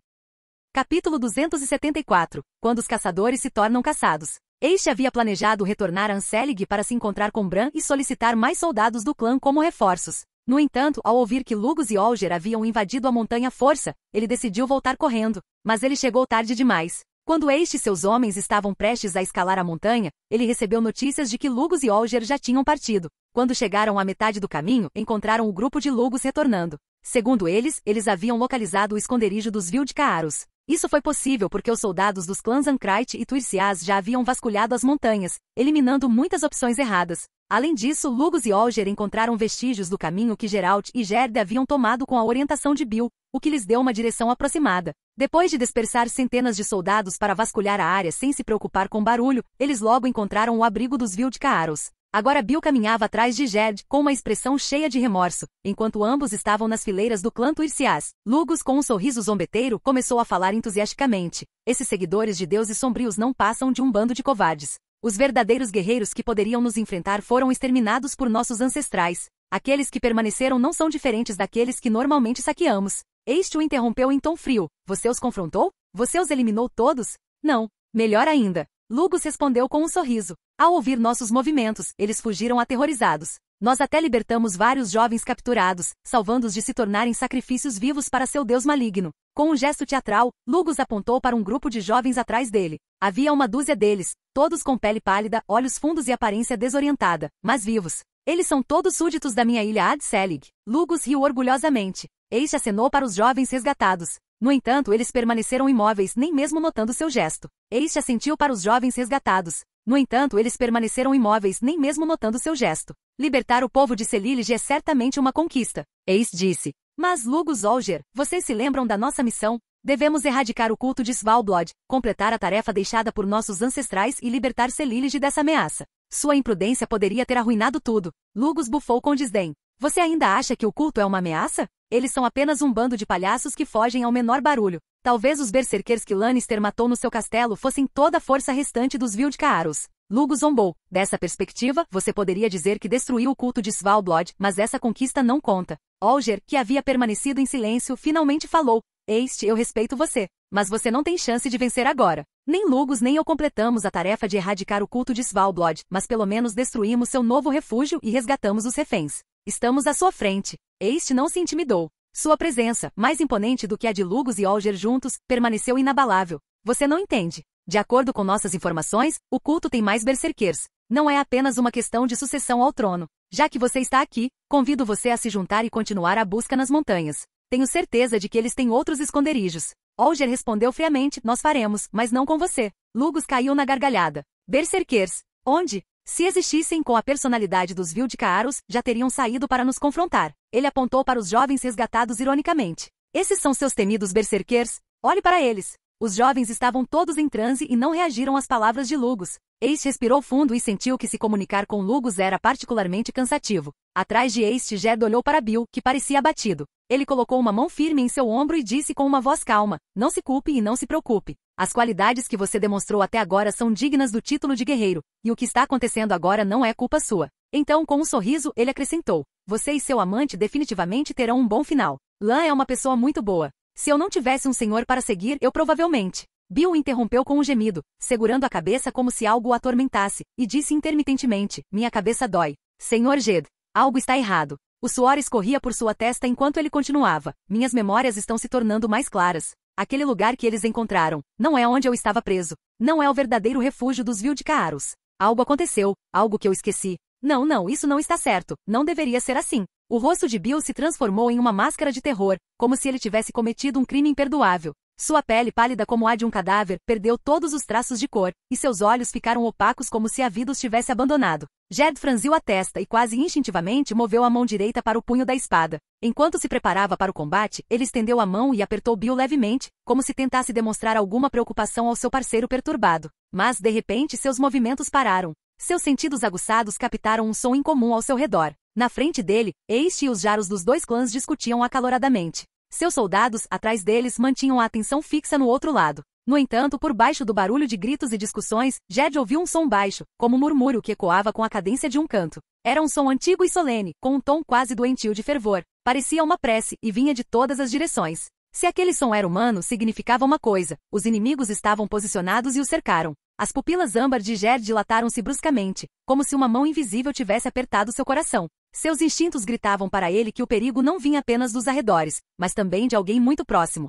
Capítulo 274. Quando os caçadores se tornam caçados. Este havia planejado retornar a Anselig para se encontrar com Bran e solicitar mais soldados do clã como reforços. No entanto, ao ouvir que Lugus e Olger haviam invadido a montanha à força, ele decidiu voltar correndo, mas ele chegou tarde demais. Quando este e seus homens estavam prestes a escalar a montanha, ele recebeu notícias de que Lugus e Olger já tinham partido. Quando chegaram à metade do caminho, encontraram o grupo de Lugus retornando. Segundo eles haviam localizado o esconderijo dos Vildicaros. Isso foi possível porque os soldados dos clãs Ankrait e Tuircias já haviam vasculhado as montanhas, eliminando muitas opções erradas. Além disso, Lugus e Olger encontraram vestígios do caminho que Geralt e Gerd haviam tomado com a orientação de Bill, o que lhes deu uma direção aproximada. Depois de dispersar centenas de soldados para vasculhar a área sem se preocupar com barulho, eles logo encontraram o abrigo dos Vildicaros. Agora Bill caminhava atrás de Gerd, com uma expressão cheia de remorso, enquanto ambos estavam nas fileiras do clã Tuircias. Lugus, com um sorriso zombeteiro, começou a falar entusiasticamente. Esses seguidores de deuses sombrios não passam de um bando de covardes. Os verdadeiros guerreiros que poderiam nos enfrentar foram exterminados por nossos ancestrais. Aqueles que permaneceram não são diferentes daqueles que normalmente saqueamos. Este o interrompeu em tom frio. Você os confrontou? Você os eliminou todos? Não. Melhor ainda. Lugus respondeu com um sorriso. Ao ouvir nossos movimentos, eles fugiram aterrorizados. Nós até libertamos vários jovens capturados, salvando-os de se tornarem sacrifícios vivos para seu deus maligno. Com um gesto teatral, Lugus apontou para um grupo de jovens atrás dele. Havia uma dúzia deles, todos com pele pálida, olhos fundos e aparência desorientada, mas vivos. Eles são todos súditos da minha ilha Ad-Selig. Lugus riu orgulhosamente. Este acenou para os jovens resgatados. No entanto, eles permaneceram imóveis, nem mesmo notando seu gesto. Este assentiu para os jovens resgatados. No entanto, eles permaneceram imóveis, nem mesmo notando seu gesto. Libertar o povo de Celilege é certamente uma conquista. Ace disse. Mas Lugus Olger, vocês se lembram da nossa missão? Devemos erradicar o culto de Svalbard, completar a tarefa deixada por nossos ancestrais e libertar Celilege dessa ameaça. Sua imprudência poderia ter arruinado tudo. Lugus bufou com desdém. Você ainda acha que o culto é uma ameaça? Eles são apenas um bando de palhaços que fogem ao menor barulho. Talvez os berserkers que Lannister matou no seu castelo fossem toda a força restante dos Vildicaros. Lugus zombou. Dessa perspectiva, você poderia dizer que destruiu o culto de Svalbard, mas essa conquista não conta. Olger, que havia permanecido em silêncio, finalmente falou. Este, eu respeito você, mas você não tem chance de vencer agora. Nem Lugus nem eu completamos a tarefa de erradicar o culto de Svalbard, mas pelo menos destruímos seu novo refúgio e resgatamos os reféns. Estamos à sua frente. Este não se intimidou. Sua presença, mais imponente do que a de Lugus e Olger juntos, permaneceu inabalável. Você não entende. De acordo com nossas informações, o culto tem mais berserkers. Não é apenas uma questão de sucessão ao trono. Já que você está aqui, convido você a se juntar e continuar a busca nas montanhas. Tenho certeza de que eles têm outros esconderijos. Olger respondeu friamente, nós faremos, mas não com você. Lugus caiu na gargalhada. Berserkers. Onde? Se existissem com a personalidade dos Vildicaros, já teriam saído para nos confrontar. Ele apontou para os jovens resgatados ironicamente. Esses são seus temidos berserkers? Olhe para eles. Os jovens estavam todos em transe e não reagiram às palavras de Lugus. Ace respirou fundo e sentiu que se comunicar com Lugus era particularmente cansativo. Atrás de Ace, Gerd olhou para Bill, que parecia abatido. Ele colocou uma mão firme em seu ombro e disse com uma voz calma, não se culpe e não se preocupe. As qualidades que você demonstrou até agora são dignas do título de guerreiro, e o que está acontecendo agora não é culpa sua. Então, com um sorriso, ele acrescentou, você e seu amante definitivamente terão um bom final. Lan é uma pessoa muito boa. Se eu não tivesse um senhor para seguir, eu provavelmente... Bill o interrompeu com um gemido, segurando a cabeça como se algo o atormentasse, e disse intermitentemente, minha cabeça dói. Senhor Jed, algo está errado. O suor escorria por sua testa enquanto ele continuava. Minhas memórias estão se tornando mais claras. Aquele lugar que eles encontraram, não é onde eu estava preso. Não é o verdadeiro refúgio dos Vildicaros. Algo aconteceu, algo que eu esqueci. Não, isso não está certo, não deveria ser assim. O rosto de Bill se transformou em uma máscara de terror, como se ele tivesse cometido um crime imperdoável. Sua pele pálida como a de um cadáver, perdeu todos os traços de cor, e seus olhos ficaram opacos como se a vida os tivesse abandonado. Jed franziu a testa e quase instintivamente moveu a mão direita para o punho da espada. Enquanto se preparava para o combate, ele estendeu a mão e apertou Bill levemente, como se tentasse demonstrar alguma preocupação ao seu parceiro perturbado. Mas, de repente, seus movimentos pararam. Seus sentidos aguçados captaram um som incomum ao seu redor. Na frente dele, este e os Jarros dos dois clãs discutiam acaloradamente. Seus soldados, atrás deles, mantinham a atenção fixa no outro lado. No entanto, por baixo do barulho de gritos e discussões, Jed ouviu um som baixo, como um murmúrio que ecoava com a cadência de um canto. Era um som antigo e solene, com um tom quase doentio de fervor. Parecia uma prece, e vinha de todas as direções. Se aquele som era humano, significava uma coisa: os inimigos estavam posicionados e o cercaram. As pupilas âmbar de Jed dilataram-se bruscamente, como se uma mão invisível tivesse apertado seu coração. Seus instintos gritavam para ele que o perigo não vinha apenas dos arredores, mas também de alguém muito próximo.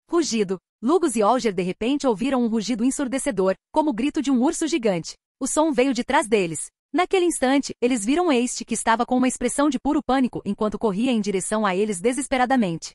Rugido. Lugus e Olger de repente ouviram um rugido ensurdecedor, como o grito de um urso gigante. O som veio de trás deles. Naquele instante, eles viram este que estava com uma expressão de puro pânico enquanto corria em direção a eles desesperadamente.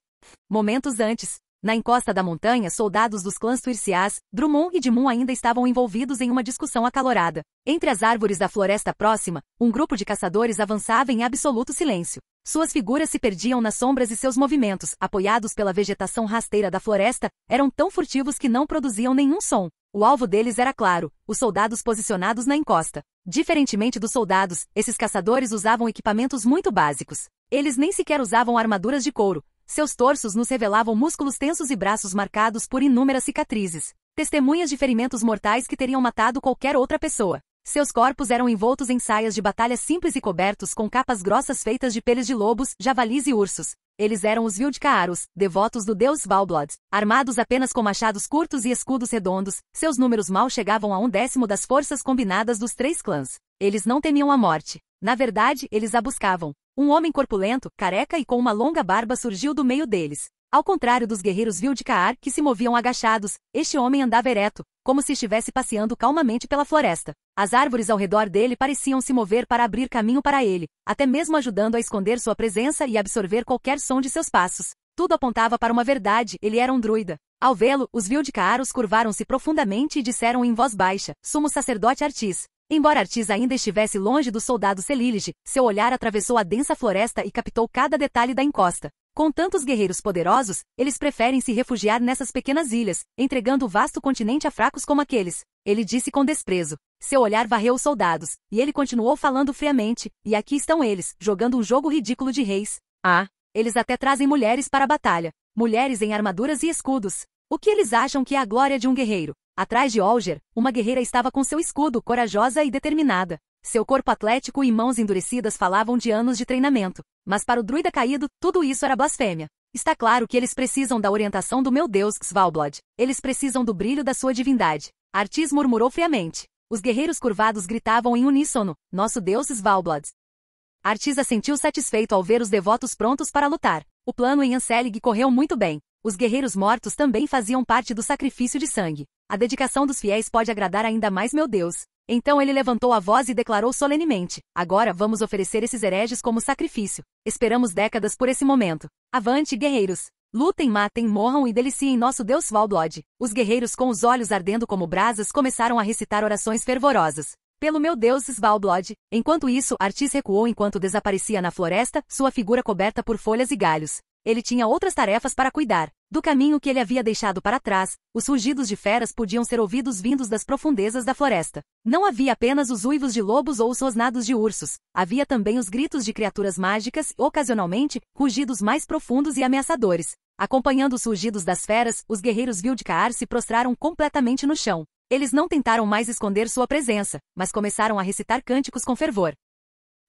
Momentos antes, na encosta da montanha, soldados dos clãs Tuirciás, Drummond e Dimun ainda estavam envolvidos em uma discussão acalorada. Entre as árvores da floresta próxima, um grupo de caçadores avançava em absoluto silêncio. Suas figuras se perdiam nas sombras e seus movimentos, apoiados pela vegetação rasteira da floresta, eram tão furtivos que não produziam nenhum som. O alvo deles era claro: os soldados posicionados na encosta. Diferentemente dos soldados, esses caçadores usavam equipamentos muito básicos. Eles nem sequer usavam armaduras de couro. Seus torsos nos revelavam músculos tensos e braços marcados por inúmeras cicatrizes, testemunhas de ferimentos mortais que teriam matado qualquer outra pessoa. Seus corpos eram envoltos em saias de batalha simples e cobertos com capas grossas feitas de peles de lobos, javalis e ursos. Eles eram os Vildkaaros, devotos do deus Svalbard, armados apenas com machados curtos e escudos redondos. Seus números mal chegavam a 1/10 das forças combinadas dos 3 clãs. Eles não temiam a morte. Na verdade, eles a buscavam. Um homem corpulento, careca e com uma longa barba surgiu do meio deles. Ao contrário dos guerreiros Vildkaar, que se moviam agachados, este homem andava ereto, como se estivesse passeando calmamente pela floresta. As árvores ao redor dele pareciam se mover para abrir caminho para ele, até mesmo ajudando a esconder sua presença e absorver qualquer som de seus passos. Tudo apontava para uma verdade: ele era um druida. Ao vê-lo, os Vildkaaros curvaram-se profundamente e disseram em voz baixa: Sumo sacerdote Artis. Embora Artis ainda estivesse longe do soldado Celilige, seu olhar atravessou a densa floresta e captou cada detalhe da encosta. Com tantos guerreiros poderosos, eles preferem se refugiar nessas pequenas ilhas, entregando o vasto continente a fracos como aqueles. Ele disse com desprezo. Seu olhar varreu os soldados, e ele continuou falando friamente: e aqui estão eles, jogando um jogo ridículo de reis. Ah, eles até trazem mulheres para a batalha. Mulheres em armaduras e escudos. O que eles acham que é a glória de um guerreiro? Atrás de Olger, uma guerreira estava com seu escudo, corajosa e determinada. Seu corpo atlético e mãos endurecidas falavam de anos de treinamento. Mas para o druida caído, tudo isso era blasfêmia. Está claro que eles precisam da orientação do meu deus, Svalbard. Eles precisam do brilho da sua divindade. Artis murmurou friamente. Os guerreiros curvados gritavam em uníssono: Nosso deus Svalbard. Artis assentiu satisfeito ao ver os devotos prontos para lutar. O plano em Anselig correu muito bem. Os guerreiros mortos também faziam parte do sacrifício de sangue. A dedicação dos fiéis pode agradar ainda mais meu Deus. Então ele levantou a voz e declarou solenemente: Agora vamos oferecer esses hereges como sacrifício. Esperamos décadas por esse momento. Avante, guerreiros! Lutem, matem, morram e deliciem nosso Deus Svalbard. Os guerreiros com os olhos ardendo como brasas começaram a recitar orações fervorosas. Pelo meu Deus Svalbard. Enquanto isso, Artis recuou enquanto desaparecia na floresta, sua figura coberta por folhas e galhos. Ele tinha outras tarefas para cuidar. Do caminho que ele havia deixado para trás, os rugidos de feras podiam ser ouvidos vindos das profundezas da floresta. Não havia apenas os uivos de lobos ou os rosnados de ursos. Havia também os gritos de criaturas mágicas e, ocasionalmente, rugidos mais profundos e ameaçadores. Acompanhando os rugidos das feras, os guerreiros Vildkaar se prostraram completamente no chão. Eles não tentaram mais esconder sua presença, mas começaram a recitar cânticos com fervor.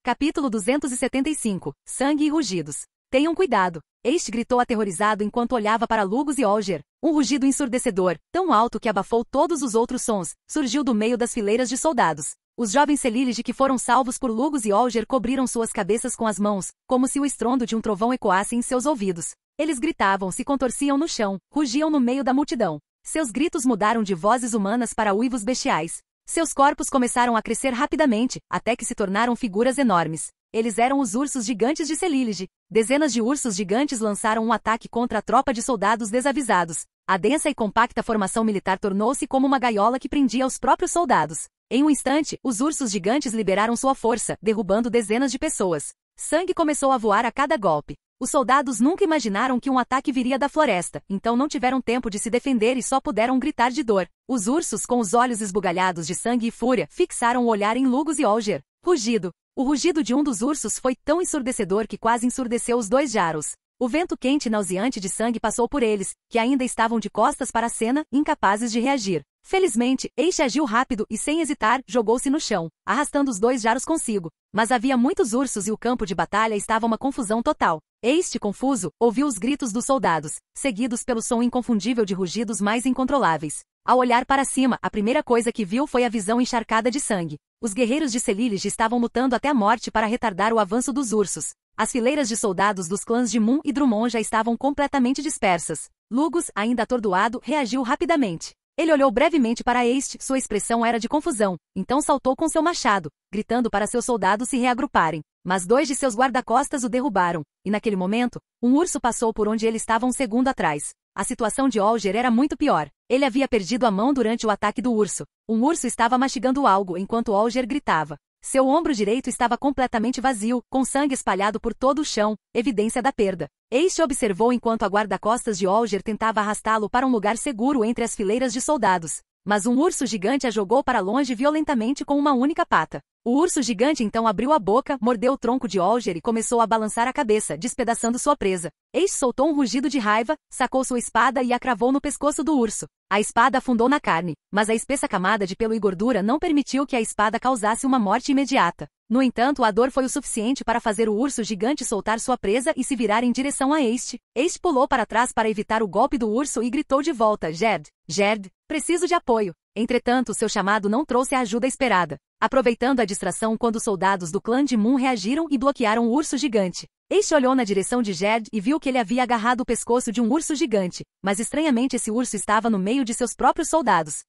Capítulo 275. Sangue e rugidos. Tenham cuidado! Este gritou aterrorizado enquanto olhava para Lugus e Olger. Um rugido ensurdecedor, tão alto que abafou todos os outros sons, surgiu do meio das fileiras de soldados. Os jovens Celilige que foram salvos por Lugus e Olger cobriram suas cabeças com as mãos, como se o estrondo de um trovão ecoasse em seus ouvidos. Eles gritavam, se contorciam no chão, rugiam no meio da multidão. Seus gritos mudaram de vozes humanas para uivos bestiais. Seus corpos começaram a crescer rapidamente, até que se tornaram figuras enormes. Eles eram os ursos gigantes de Celílige. Dezenas de ursos gigantes lançaram um ataque contra a tropa de soldados desavisados. A densa e compacta formação militar tornou-se como uma gaiola que prendia os próprios soldados. Em um instante, os ursos gigantes liberaram sua força, derrubando dezenas de pessoas. Sangue começou a voar a cada golpe. Os soldados nunca imaginaram que um ataque viria da floresta, então não tiveram tempo de se defender e só puderam gritar de dor. Os ursos, com os olhos esbugalhados de sangue e fúria, fixaram o olhar em Lugus e Olger. Rugido. O rugido de um dos ursos foi tão ensurdecedor que quase ensurdeceu os dois Jarls. O vento quente e nauseante de sangue passou por eles, que ainda estavam de costas para a cena, incapazes de reagir. Felizmente, Ace agiu rápido e, sem hesitar, jogou-se no chão, arrastando os dois Jarls consigo. Mas havia muitos ursos e o campo de batalha estava uma confusão total. Ace, confuso, ouviu os gritos dos soldados, seguidos pelo som inconfundível de rugidos mais incontroláveis. Ao olhar para cima, a primeira coisa que viu foi a visão encharcada de sangue. Os guerreiros de Celílige estavam lutando até a morte para retardar o avanço dos ursos. As fileiras de soldados dos clãs de Mun e Drummond já estavam completamente dispersas. Lugus, ainda atordoado, reagiu rapidamente. Ele olhou brevemente para Ace, sua expressão era de confusão, então saltou com seu machado, gritando para seus soldados se reagruparem. Mas dois de seus guarda-costas o derrubaram, e naquele momento, um urso passou por onde ele estava um segundo atrás. A situação de Olger era muito pior. Ele havia perdido a mão durante o ataque do urso. Um urso estava mastigando algo enquanto Olger gritava. Seu ombro direito estava completamente vazio, com sangue espalhado por todo o chão, evidência da perda. Ace observou enquanto a guarda-costas de Olger tentava arrastá-lo para um lugar seguro entre as fileiras de soldados. Mas um urso gigante a jogou para longe violentamente com uma única pata. O urso gigante então abriu a boca, mordeu o tronco de Olger e começou a balançar a cabeça, despedaçando sua presa. Ace soltou um rugido de raiva, sacou sua espada e a cravou no pescoço do urso. A espada afundou na carne, mas a espessa camada de pelo e gordura não permitiu que a espada causasse uma morte imediata. No entanto, a dor foi o suficiente para fazer o urso gigante soltar sua presa e se virar em direção a Ace. Ace pulou para trás para evitar o golpe do urso e gritou de volta: Gerd, Gerd, preciso de apoio. Entretanto, seu chamado não trouxe a ajuda esperada. Aproveitando a distração quando os soldados do clã de Mun reagiram e bloquearam o urso gigante. Ace olhou na direção de Gerd e viu que ele havia agarrado o pescoço de um urso gigante, mas estranhamente esse urso estava no meio de seus próprios soldados.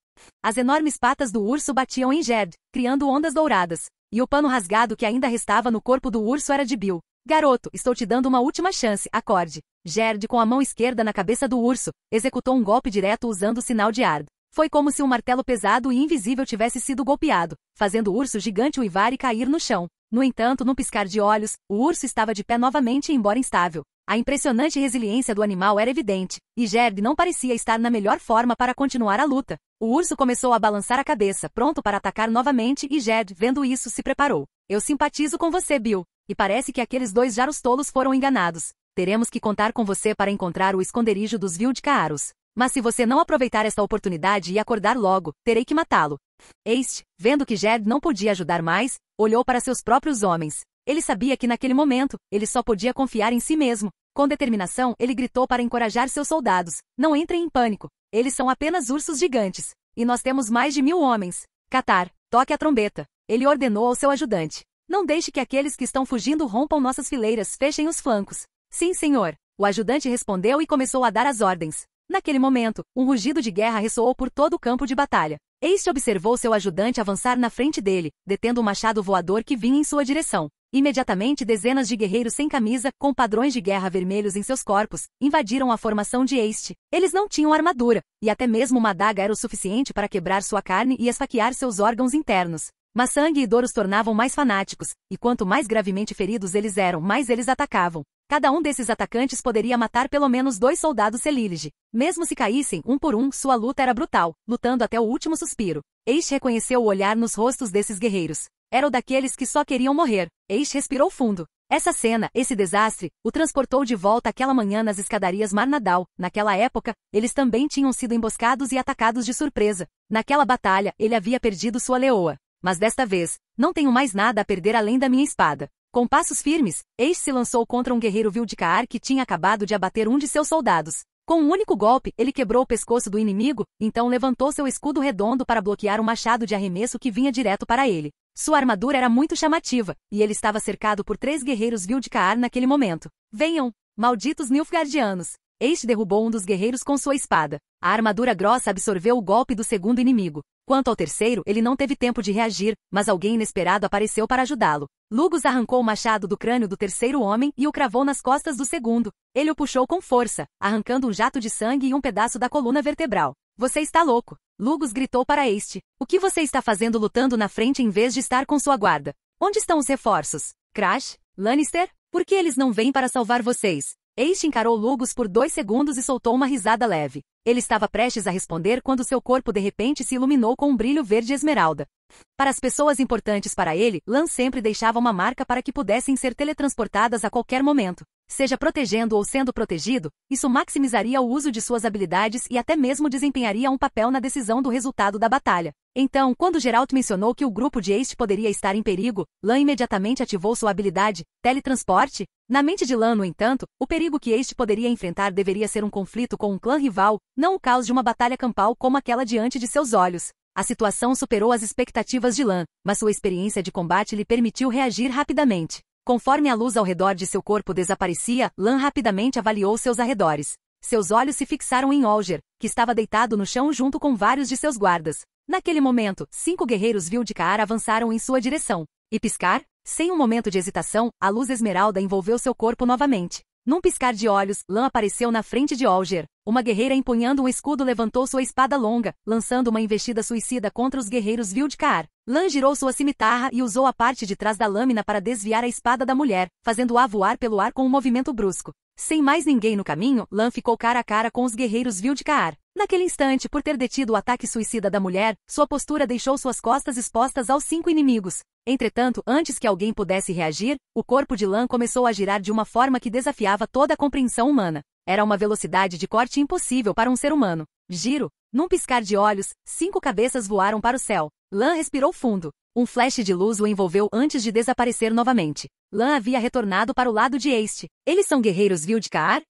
As enormes patas do urso batiam em Gerd, criando ondas douradas, e o pano rasgado que ainda restava no corpo do urso era de Bill. Garoto, estou te dando uma última chance, acorde. Gerd, com a mão esquerda na cabeça do urso, executou um golpe direto usando o sinal de Ard. Foi como se um martelo pesado e invisível tivesse sido golpeado, fazendo o urso gigante uivar e cair no chão. No entanto, num piscar de olhos, o urso estava de pé novamente embora instável. A impressionante resiliência do animal era evidente, e Gerd não parecia estar na melhor forma para continuar a luta. O urso começou a balançar a cabeça, pronto para atacar novamente e Gerd, vendo isso, se preparou. Eu simpatizo com você, Bill. E parece que aqueles dois Jarls tolos foram enganados. Teremos que contar com você para encontrar o esconderijo dos Vildcaarus. Mas se você não aproveitar esta oportunidade e acordar logo, terei que matá-lo. Ace, vendo que Gerd não podia ajudar mais, olhou para seus próprios homens. Ele sabia que naquele momento, ele só podia confiar em si mesmo. Com determinação, ele gritou para encorajar seus soldados. Não entrem em pânico. Eles são apenas ursos gigantes. E nós temos mais de 1000 homens. Catar, toque a trombeta. Ele ordenou ao seu ajudante. Não deixe que aqueles que estão fugindo rompam nossas fileiras, fechem os flancos. Sim, senhor. O ajudante respondeu e começou a dar as ordens. Naquele momento, um rugido de guerra ressoou por todo o campo de batalha. Ace observou seu ajudante avançar na frente dele, detendo o machado voador que vinha em sua direção. Imediatamente dezenas de guerreiros sem camisa, com padrões de guerra vermelhos em seus corpos, invadiram a formação de Ace. Eles não tinham armadura, e até mesmo uma adaga era o suficiente para quebrar sua carne e esfaquear seus órgãos internos. Mas sangue e dor os tornavam mais fanáticos, e quanto mais gravemente feridos eles eram, mais eles atacavam. Cada um desses atacantes poderia matar pelo menos 2 soldados Celílige. Mesmo se caíssem um por um, sua luta era brutal, lutando até o último suspiro. Ace reconheceu o olhar nos rostos desses guerreiros. Era o daqueles que só queriam morrer. Ace respirou fundo. Essa cena, esse desastre, o transportou de volta aquela manhã nas escadarias Marnadal. Naquela época, eles também tinham sido emboscados e atacados de surpresa. Naquela batalha, ele havia perdido sua leoa. Mas desta vez, não tenho mais nada a perder além da minha espada. Com passos firmes, Ace se lançou contra um guerreiro Vildcaar que tinha acabado de abater um de seus soldados. Com um único golpe, ele quebrou o pescoço do inimigo, então levantou seu escudo redondo para bloquear um machado de arremesso que vinha direto para ele. Sua armadura era muito chamativa, e ele estava cercado por 3 guerreiros Vildcaar naquele momento. Venham, malditos Nilfgaardianos! Ace derrubou um dos guerreiros com sua espada. A armadura grossa absorveu o golpe do segundo inimigo. Quanto ao terceiro, ele não teve tempo de reagir, mas alguém inesperado apareceu para ajudá-lo. Lugus arrancou o machado do crânio do terceiro homem e o cravou nas costas do segundo. Ele o puxou com força, arrancando um jato de sangue e um pedaço da coluna vertebral. Você está louco! Lugus gritou para este. O que você está fazendo lutando na frente em vez de estar com sua guarda? Onde estão os reforços? Crash? Lannister? Por que eles não vêm para salvar vocês? Este encarou Lugus por 2 segundos e soltou uma risada leve. Ele estava prestes a responder quando seu corpo de repente se iluminou com um brilho verde esmeralda. Para as pessoas importantes para ele, Lan sempre deixava uma marca para que pudessem ser teletransportadas a qualquer momento. Seja protegendo ou sendo protegido, isso maximizaria o uso de suas habilidades e até mesmo desempenharia um papel na decisão do resultado da batalha. Então, quando Geralt mencionou que o grupo de Ace poderia estar em perigo, Lan imediatamente ativou sua habilidade, teletransporte. Na mente de Lan, no entanto, o perigo que Ace poderia enfrentar deveria ser um conflito com um clã rival, não o caos de uma batalha campal como aquela diante de seus olhos. A situação superou as expectativas de Lan, mas sua experiência de combate lhe permitiu reagir rapidamente. Conforme a luz ao redor de seu corpo desaparecia, Lan rapidamente avaliou seus arredores. Seus olhos se fixaram em Olger, que estava deitado no chão junto com vários de seus guardas. Naquele momento, 5 guerreiros Vildcar avançaram em sua direção. E piscar? Sem um momento de hesitação, a luz esmeralda envolveu seu corpo novamente. Num piscar de olhos, Lan apareceu na frente de Olger. Uma guerreira empunhando um escudo levantou sua espada longa, lançando uma investida suicida contra os guerreiros Vildcar. Lan girou sua cimitarra e usou a parte de trás da lâmina para desviar a espada da mulher, fazendo-a voar pelo ar com um movimento brusco. Sem mais ninguém no caminho, Lan ficou cara a cara com os guerreiros Vildcar. Naquele instante, por ter detido o ataque suicida da mulher, sua postura deixou suas costas expostas aos 5 inimigos. Entretanto, antes que alguém pudesse reagir, o corpo de Lan começou a girar de uma forma que desafiava toda a compreensão humana. Era uma velocidade de corte impossível para um ser humano. Giro. Num piscar de olhos, 5 cabeças voaram para o céu. Lan respirou fundo. Um flash de luz o envolveu antes de desaparecer novamente. Lan havia retornado para o lado de Aest. Eles são guerreiros Vildcar?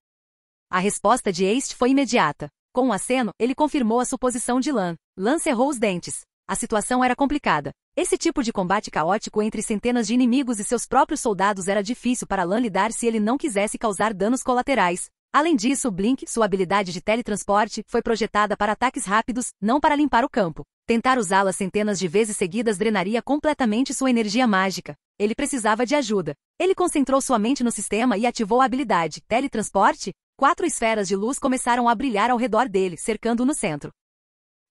A resposta de Aest foi imediata. Com um aceno, ele confirmou a suposição de Lan. Lan cerrou os dentes. A situação era complicada. Esse tipo de combate caótico entre centenas de inimigos e seus próprios soldados era difícil para Lan lidar se ele não quisesse causar danos colaterais. Além disso, Blink, sua habilidade de teletransporte, foi projetada para ataques rápidos, não para limpar o campo. Tentar usá-la centenas de vezes seguidas drenaria completamente sua energia mágica. Ele precisava de ajuda. Ele concentrou sua mente no sistema e ativou a habilidade teletransporte. 4 esferas de luz começaram a brilhar ao redor dele, cercando-o no centro.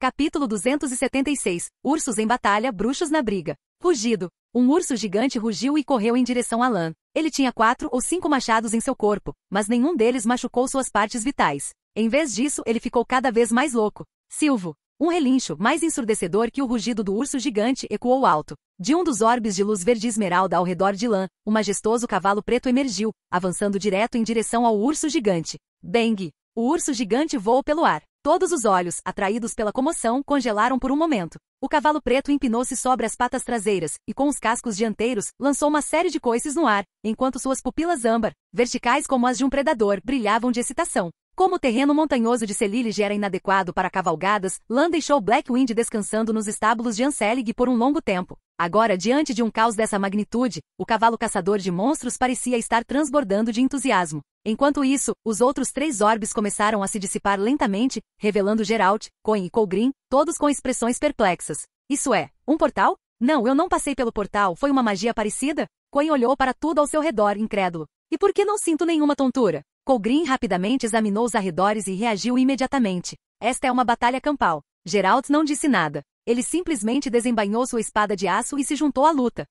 Capítulo 276. Ursos em batalha, bruxos na briga. Rugido. Um urso gigante rugiu e correu em direção a Lan. Ele tinha 4 ou 5 machados em seu corpo, mas nenhum deles machucou suas partes vitais. Em vez disso, ele ficou cada vez mais louco. Silvo. Um relincho, mais ensurdecedor que o rugido do urso gigante, ecoou alto. De um dos orbes de luz verde esmeralda ao redor de Lan, um majestoso cavalo preto emergiu, avançando direto em direção ao urso gigante. Bang! O urso gigante voou pelo ar. Todos os olhos, atraídos pela comoção, congelaram por um momento. O cavalo preto empinou-se sobre as patas traseiras, e com os cascos dianteiros, lançou uma série de coices no ar, enquanto suas pupilas âmbar, verticais como as de um predador, brilhavam de excitação. Como o terreno montanhoso de Celillige era inadequado para cavalgadas, Lan deixou Blackwind descansando nos estábulos de Anselig por um longo tempo. Agora, diante de um caos dessa magnitude, o cavalo caçador de monstros parecia estar transbordando de entusiasmo. Enquanto isso, os outros 3 orbes começaram a se dissipar lentamente, revelando Geralt, Coin e Colgrin, todos com expressões perplexas. Isso é, um portal? Não, eu não passei pelo portal, foi uma magia parecida? Coin olhou para tudo ao seu redor, incrédulo. E por que não sinto nenhuma tontura? Colgrin rapidamente examinou os arredores e reagiu imediatamente. Esta é uma batalha campal. Geralt não disse nada. Ele simplesmente desembainhou sua espada de aço e se juntou à luta.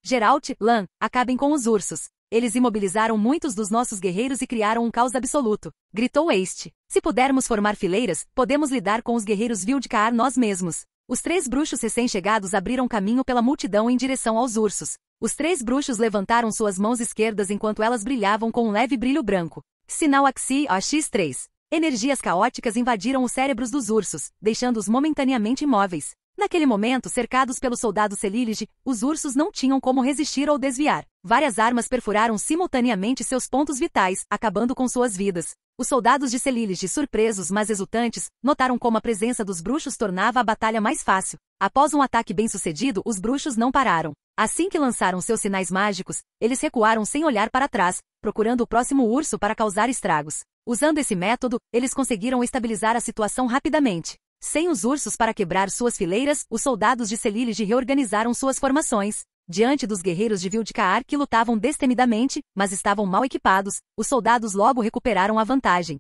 Geralt, Lan, acabem com os ursos. Eles imobilizaram muitos dos nossos guerreiros e criaram um caos absoluto. Gritou Aest. Se pudermos formar fileiras, podemos lidar com os guerreiros Vildcar nós mesmos. Os 3 bruxos recém-chegados abriram caminho pela multidão em direção aos ursos. Os 3 bruxos levantaram suas mãos esquerdas enquanto elas brilhavam com um leve brilho branco. Sinal Axi AX3. Energias caóticas invadiram os cérebros dos ursos, deixando-os momentaneamente imóveis. Naquele momento, cercados pelos soldados Celillige, os ursos não tinham como resistir ou desviar. Várias armas perfuraram simultaneamente seus pontos vitais, acabando com suas vidas. Os soldados de Celillige, surpresos mas exultantes, notaram como a presença dos bruxos tornava a batalha mais fácil. Após um ataque bem-sucedido, os bruxos não pararam. Assim que lançaram seus sinais mágicos, eles recuaram sem olhar para trás, procurando o próximo urso para causar estragos. Usando esse método, eles conseguiram estabilizar a situação rapidamente. Sem os ursos para quebrar suas fileiras, os soldados de Celilege reorganizaram suas formações. Diante dos guerreiros de Vildcar que lutavam destemidamente, mas estavam mal equipados, os soldados logo recuperaram a vantagem.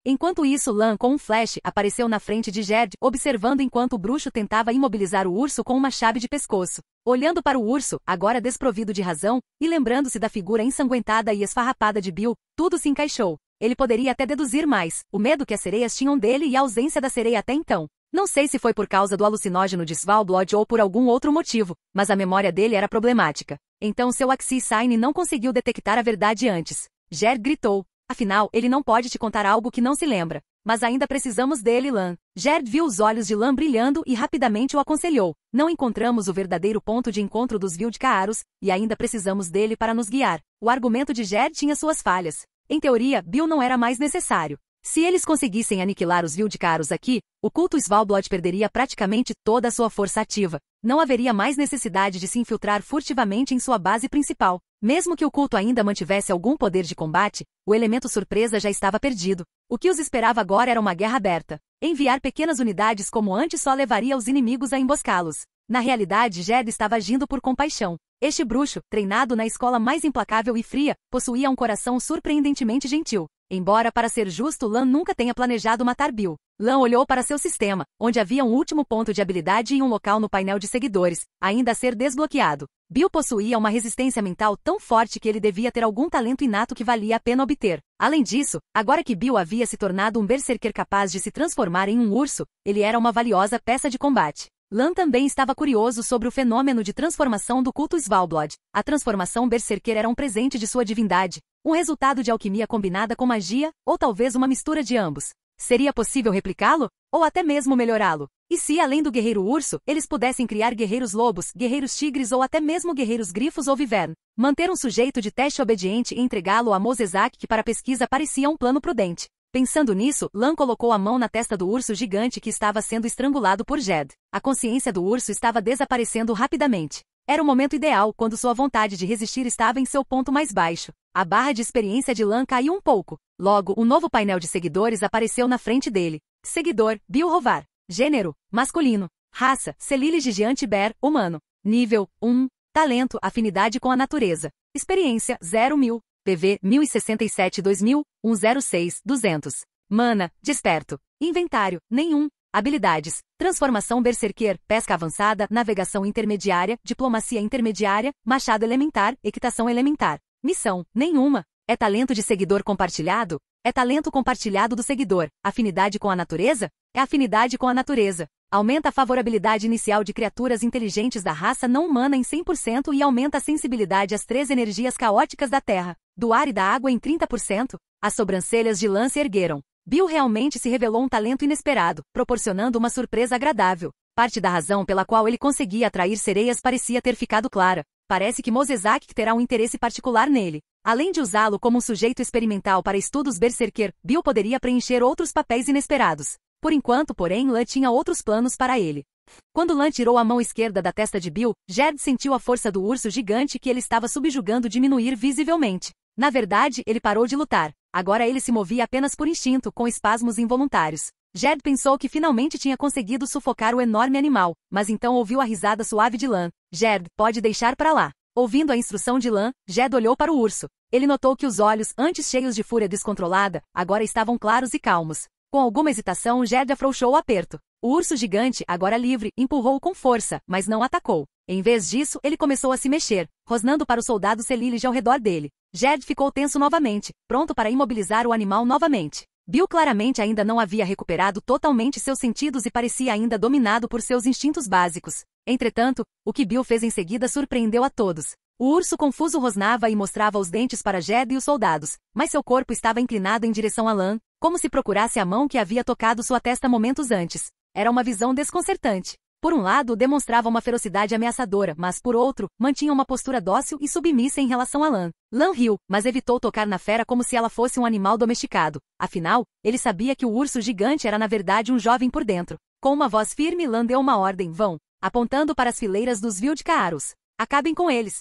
Enquanto isso, Lan, com um flash, apareceu na frente de Gerd, observando enquanto o bruxo tentava imobilizar o urso com uma chave de pescoço. Olhando para o urso, agora desprovido de razão, e lembrando-se da figura ensanguentada e esfarrapada de Bill, tudo se encaixou. Ele poderia até deduzir mais, o medo que as sereias tinham dele e a ausência da sereia até então. Não sei se foi por causa do alucinógeno de Svalbard ou por algum outro motivo, mas a memória dele era problemática. Então seu Axis Sign não conseguiu detectar a verdade antes. Gerd gritou. Afinal, ele não pode te contar algo que não se lembra. Mas ainda precisamos dele, Lan. Gerd viu os olhos de Lan brilhando e rapidamente o aconselhou. Não encontramos o verdadeiro ponto de encontro dos Vildcaros, e ainda precisamos dele para nos guiar. O argumento de Gerd tinha suas falhas. Em teoria, Bill não era mais necessário. Se eles conseguissem aniquilar os Vildcaros aqui, o culto Svalbard perderia praticamente toda a sua força ativa. Não haveria mais necessidade de se infiltrar furtivamente em sua base principal. Mesmo que o culto ainda mantivesse algum poder de combate, o elemento surpresa já estava perdido. O que os esperava agora era uma guerra aberta. Enviar pequenas unidades como antes só levaria os inimigos a emboscá-los. Na realidade, Gerd estava agindo por compaixão. Este bruxo, treinado na escola mais implacável e fria, possuía um coração surpreendentemente gentil. Embora, para ser justo, Lan nunca tenha planejado matar Bill. Lan olhou para seu sistema, onde havia um último ponto de habilidade e um local no painel de seguidores, ainda a ser desbloqueado. Bill possuía uma resistência mental tão forte que ele devia ter algum talento inato que valia a pena obter. Além disso, agora que Bill havia se tornado um berserker capaz de se transformar em um urso, ele era uma valiosa peça de combate. Lan também estava curioso sobre o fenômeno de transformação do culto Svalbard. A transformação berserker era um presente de sua divindade, um resultado de alquimia combinada com magia, ou talvez uma mistura de ambos. Seria possível replicá-lo? Ou até mesmo melhorá-lo? E se, além do guerreiro urso, eles pudessem criar guerreiros lobos, guerreiros tigres ou até mesmo guerreiros grifos ou vivern? Manter um sujeito de teste obediente e entregá-lo a Mosezak, que para pesquisa parecia um plano prudente. Pensando nisso, Lan colocou a mão na testa do urso gigante que estava sendo estrangulado por Gerd. A consciência do urso estava desaparecendo rapidamente. Era o momento ideal, quando sua vontade de resistir estava em seu ponto mais baixo. A barra de experiência de Lan caiu um pouco. Logo, um novo painel de seguidores apareceu na frente dele. Seguidor, Bill Rovar. Gênero, masculino. Raça, Celilege Giant Bear, humano. Nível, 1. Talento, afinidade com a natureza. Experiência, 0.000. PV, 1067 2000, 106, 200. Mana, desperto. Inventário, nenhum. Habilidades, transformação berserker, pesca avançada, navegação intermediária, diplomacia intermediária, machado elementar, equitação elementar. Missão, nenhuma. É talento de seguidor compartilhado? É talento compartilhado do seguidor. Afinidade com a natureza? É afinidade com a natureza. Aumenta a favorabilidade inicial de criaturas inteligentes da raça não humana em 100% e aumenta a sensibilidade às 3 energias caóticas da terra, do ar e da água em 30%. As sobrancelhas de Lan se ergueram. Bill realmente se revelou um talento inesperado, proporcionando uma surpresa agradável. Parte da razão pela qual ele conseguia atrair sereias parecia ter ficado clara. Parece que Mosezak terá um interesse particular nele. Além de usá-lo como um sujeito experimental para estudos berserker, Bill poderia preencher outros papéis inesperados. Por enquanto, porém, Lan tinha outros planos para ele. Quando Lan tirou a mão esquerda da testa de Bill, Gerd sentiu a força do urso gigante que ele estava subjugando diminuir visivelmente. Na verdade, ele parou de lutar. Agora ele se movia apenas por instinto, com espasmos involuntários. Gerd pensou que finalmente tinha conseguido sufocar o enorme animal, mas então ouviu a risada suave de Lan. Gerd, pode deixar para lá. Ouvindo a instrução de Lan, Gerd olhou para o urso. Ele notou que os olhos, antes cheios de fúria descontrolada, agora estavam claros e calmos. Com alguma hesitação, Gerd afrouxou o aperto. O urso gigante, agora livre, empurrou-o com força, mas não atacou. Em vez disso, ele começou a se mexer, rosnando para os soldados Celilege ao redor dele. Gerd ficou tenso novamente, pronto para imobilizar o animal novamente. Bill claramente ainda não havia recuperado totalmente seus sentidos e parecia ainda dominado por seus instintos básicos. Entretanto, o que Bill fez em seguida surpreendeu a todos. O urso confuso rosnava e mostrava os dentes para Gerd e os soldados, mas seu corpo estava inclinado em direção a Lan, como se procurasse a mão que havia tocado sua testa momentos antes. Era uma visão desconcertante. Por um lado, demonstrava uma ferocidade ameaçadora, mas por outro, mantinha uma postura dócil e submissa em relação a Lan. Lan riu, mas evitou tocar na fera como se ela fosse um animal domesticado. Afinal, ele sabia que o urso gigante era na verdade um jovem por dentro. Com uma voz firme, Lan deu uma ordem, vão, apontando para as fileiras dos Vildcaros. Acabem com eles.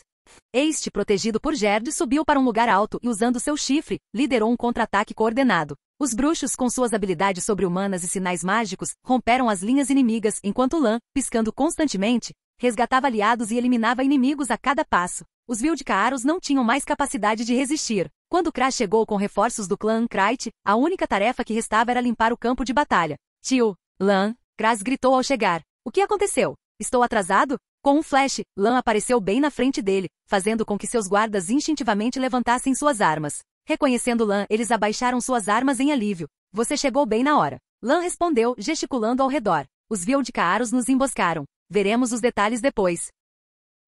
Este, protegido por Gerd, subiu para um lugar alto e, usando seu chifre, liderou um contra-ataque coordenado. Os bruxos, com suas habilidades sobre-humanas e sinais mágicos, romperam as linhas inimigas, enquanto Lan, piscando constantemente, resgatava aliados e eliminava inimigos a cada passo. Os Vildcaros não tinham mais capacidade de resistir. Quando Crash chegou com reforços do clã Krayt, a única tarefa que restava era limpar o campo de batalha. Tio, Lan, Crash gritou ao chegar. O que aconteceu? Estou atrasado? Com um flash, Lan apareceu bem na frente dele, fazendo com que seus guardas instintivamente levantassem suas armas. Reconhecendo Lan, eles abaixaram suas armas em alívio. Você chegou bem na hora. Lan respondeu, gesticulando ao redor. Os Vildcaros nos emboscaram. Veremos os detalhes depois.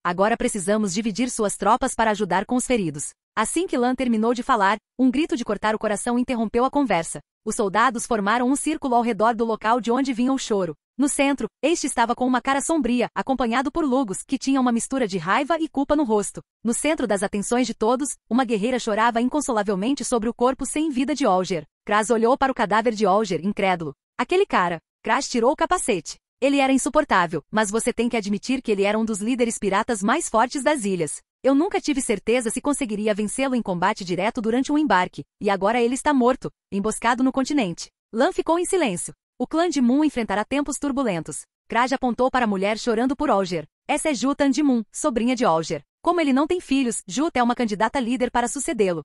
Agora precisamos dividir suas tropas para ajudar com os feridos. Assim que Lan terminou de falar, um grito de cortar o coração interrompeu a conversa. Os soldados formaram um círculo ao redor do local de onde vinha o choro. No centro, este estava com uma cara sombria, acompanhado por Lugos, que tinha uma mistura de raiva e culpa no rosto. No centro das atenções de todos, uma guerreira chorava inconsolavelmente sobre o corpo sem vida de Olger. Crash olhou para o cadáver de Olger, incrédulo. Aquele cara. Crash tirou o capacete. Ele era insuportável, mas você tem que admitir que ele era um dos líderes piratas mais fortes das ilhas. Eu nunca tive certeza se conseguiria vencê-lo em combate direto durante um embarque, e agora ele está morto, emboscado no continente. Lan ficou em silêncio. O clã de Moon enfrentará tempos turbulentos. Crash apontou para a mulher chorando por Olger. Essa é Juta de Moon, sobrinha de Olger. Como ele não tem filhos, Juta é uma candidata líder para sucedê-lo.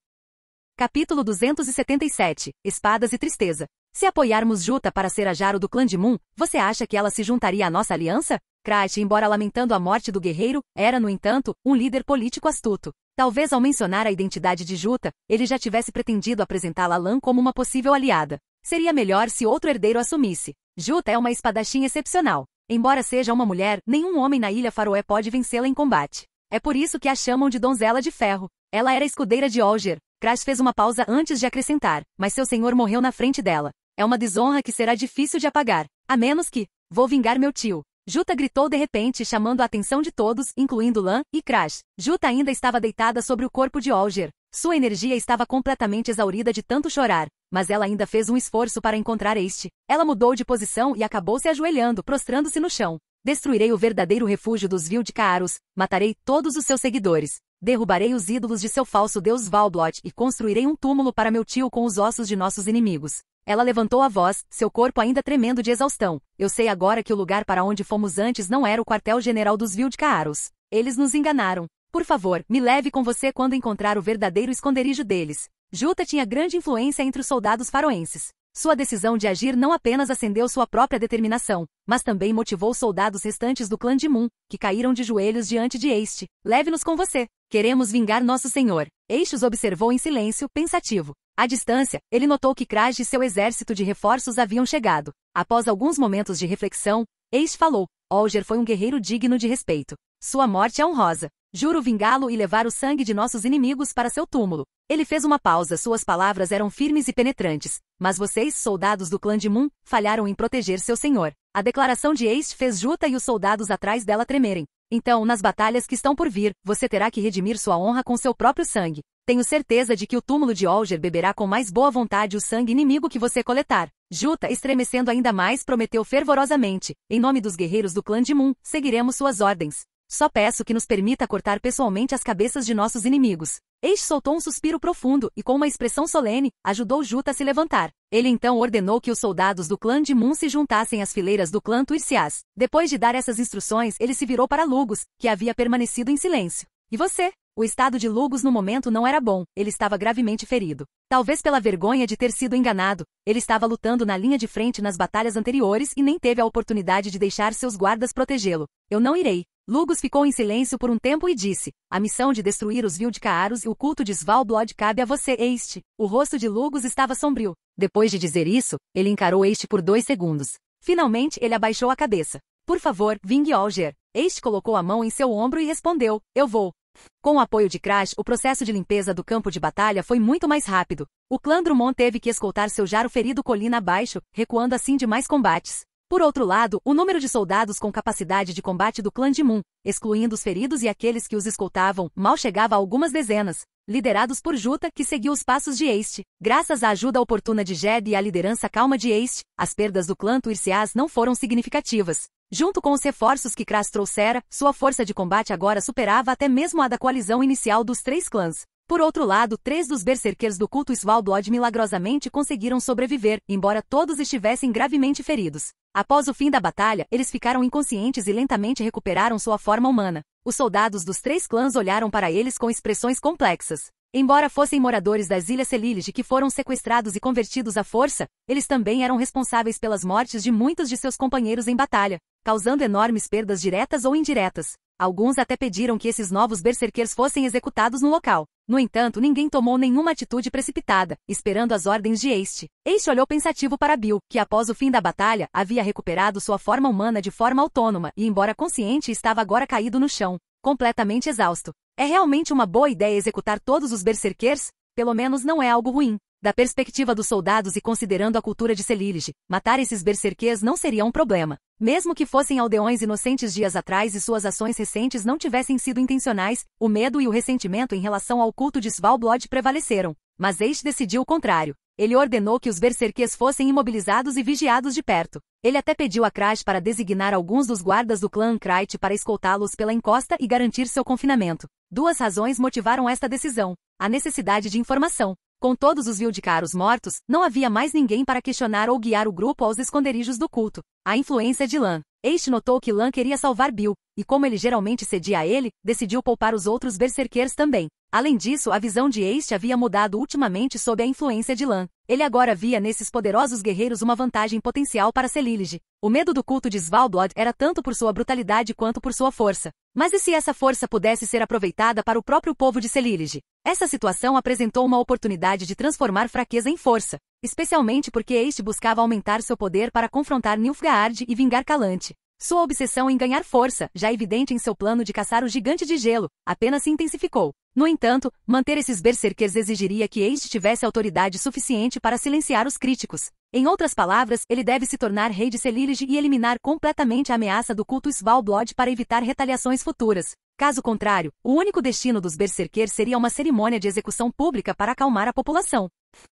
Capítulo 277. Espadas e Tristeza. Se apoiarmos Juta para ser a Jaro do clã de Moon, você acha que ela se juntaria à nossa aliança? Crash, embora lamentando a morte do guerreiro, era, no entanto, um líder político astuto. Talvez ao mencionar a identidade de Juta, ele já tivesse pretendido apresentá-la a Lan como uma possível aliada. Seria melhor se outro herdeiro assumisse. Juta é uma espadachim excepcional. Embora seja uma mulher, nenhum homem na Ilha Faroé pode vencê-la em combate. É por isso que a chamam de Donzela de Ferro. Ela era escudeira de Olger. Crash fez uma pausa antes de acrescentar, mas seu senhor morreu na frente dela. É uma desonra que será difícil de apagar. A menos que... Vou vingar meu tio. Juta gritou de repente, chamando a atenção de todos, incluindo Lan e Crash. Juta ainda estava deitada sobre o corpo de Olger. Sua energia estava completamente exaurida de tanto chorar, mas ela ainda fez um esforço para encontrar este. Ela mudou de posição e acabou se ajoelhando, prostrando-se no chão. Destruirei o verdadeiro refúgio dos Vildcaros, matarei todos os seus seguidores. Derrubarei os ídolos de seu falso deus Valblot e construirei um túmulo para meu tio com os ossos de nossos inimigos. Ela levantou a voz, seu corpo ainda tremendo de exaustão. Eu sei agora que o lugar para onde fomos antes não era o quartel-general dos Vildcaros. Eles nos enganaram. Por favor, me leve com você quando encontrar o verdadeiro esconderijo deles. Juta tinha grande influência entre os soldados faroenses. Sua decisão de agir não apenas acendeu sua própria determinação, mas também motivou os soldados restantes do clã de Moon, que caíram de joelhos diante de este. Leve-nos com você. Queremos vingar nosso senhor. Este os observou em silêncio, pensativo. À distância, ele notou que Crash e seu exército de reforços haviam chegado. Após alguns momentos de reflexão, este falou. Olger foi um guerreiro digno de respeito. Sua morte é honrosa. Juro vingá-lo e levar o sangue de nossos inimigos para seu túmulo. Ele fez uma pausa, suas palavras eram firmes e penetrantes. Mas vocês, soldados do clã de Moon, falharam em proteger seu senhor. A declaração de Ace fez Juta e os soldados atrás dela tremerem. Então, nas batalhas que estão por vir, você terá que redimir sua honra com seu próprio sangue. Tenho certeza de que o túmulo de Olger beberá com mais boa vontade o sangue inimigo que você coletar. Juta, estremecendo ainda mais, prometeu fervorosamente. Em nome dos guerreiros do clã de Moon, seguiremos suas ordens. Só peço que nos permita cortar pessoalmente as cabeças de nossos inimigos. Este soltou um suspiro profundo e, com uma expressão solene, ajudou Juta a se levantar. Ele então ordenou que os soldados do clã de Moon se juntassem às fileiras do clã Tuircias. Depois de dar essas instruções, ele se virou para Lugos, que havia permanecido em silêncio. E você? O estado de Lugos no momento não era bom, ele estava gravemente ferido. Talvez pela vergonha de ter sido enganado, ele estava lutando na linha de frente nas batalhas anteriores e nem teve a oportunidade de deixar seus guardas protegê-lo. Eu não irei. Lugos ficou em silêncio por um tempo e disse, a missão de destruir os Vildcaros e o culto de Svalblod cabe a você, este. O rosto de Lugos estava sombrio. Depois de dizer isso, ele encarou este por 2 segundos. Finalmente, ele abaixou a cabeça. Por favor, vingue Olger. Este colocou a mão em seu ombro e respondeu, eu vou. Com o apoio de Crash, o processo de limpeza do campo de batalha foi muito mais rápido. O clã Drummond teve que escoltar seu Jaro ferido colina abaixo, recuando assim de mais combates. Por outro lado, o número de soldados com capacidade de combate do clã de Moon, excluindo os feridos e aqueles que os escoltavam, mal chegava a algumas dezenas. Liderados por Juta, que seguiu os passos de Este. Graças à ajuda oportuna de Jed e à liderança calma de Este, as perdas do clã Tuircias não foram significativas. Junto com os reforços que Kras trouxera, sua força de combate agora superava até mesmo a da coalizão inicial dos 3 clãs. Por outro lado, 3 dos berserkers do culto Svalbard milagrosamente conseguiram sobreviver, embora todos estivessem gravemente feridos. Após o fim da batalha, eles ficaram inconscientes e lentamente recuperaram sua forma humana. Os soldados dos 3 clãs olharam para eles com expressões complexas. Embora fossem moradores das Ilhas Celilege que foram sequestrados e convertidos à força, eles também eram responsáveis pelas mortes de muitos de seus companheiros em batalha, causando enormes perdas diretas ou indiretas. Alguns até pediram que esses novos berserkers fossem executados no local. No entanto, ninguém tomou nenhuma atitude precipitada, esperando as ordens de Este. Este olhou pensativo para Bill, que após o fim da batalha, havia recuperado sua forma humana de forma autônoma e, embora consciente, estava agora caído no chão, completamente exausto. É realmente uma boa ideia executar todos os berserkers? Pelo menos não é algo ruim. Da perspectiva dos soldados e considerando a cultura de Celilege, matar esses berserkers não seria um problema. Mesmo que fossem aldeões inocentes dias atrás e suas ações recentes não tivessem sido intencionais, o medo e o ressentimento em relação ao culto de Svalbard prevaleceram. Mas Este decidiu o contrário. Ele ordenou que os berserkers fossem imobilizados e vigiados de perto. Ele até pediu a Kras para designar alguns dos guardas do clã Krayt para escoltá-los pela encosta e garantir seu confinamento. 2 razões motivaram esta decisão. A necessidade de informação. Com todos os Vildicaros mortos, não havia mais ninguém para questionar ou guiar o grupo aos esconderijos do culto. A influência de Lan. Este notou que Lan queria salvar Bill, e como ele geralmente cedia a ele, decidiu poupar os outros berserkers também. Além disso, a visão de Este havia mudado ultimamente sob a influência de Lan. Ele agora via nesses poderosos guerreiros uma vantagem potencial para Celilege. O medo do culto de Svalbard era tanto por sua brutalidade quanto por sua força. Mas e se essa força pudesse ser aproveitada para o próprio povo de Celilege? Essa situação apresentou uma oportunidade de transformar fraqueza em força, especialmente porque Este buscava aumentar seu poder para confrontar Nilfgaard e vingar Calante. Sua obsessão em ganhar força, já evidente em seu plano de caçar o gigante de gelo, apenas se intensificou. No entanto, manter esses berserkers exigiria que Este tivesse autoridade suficiente para silenciar os críticos. Em outras palavras, ele deve se tornar rei de Celilege e eliminar completamente a ameaça do culto Svalbard para evitar retaliações futuras. Caso contrário, o único destino dos berserkers seria uma cerimônia de execução pública para acalmar a população.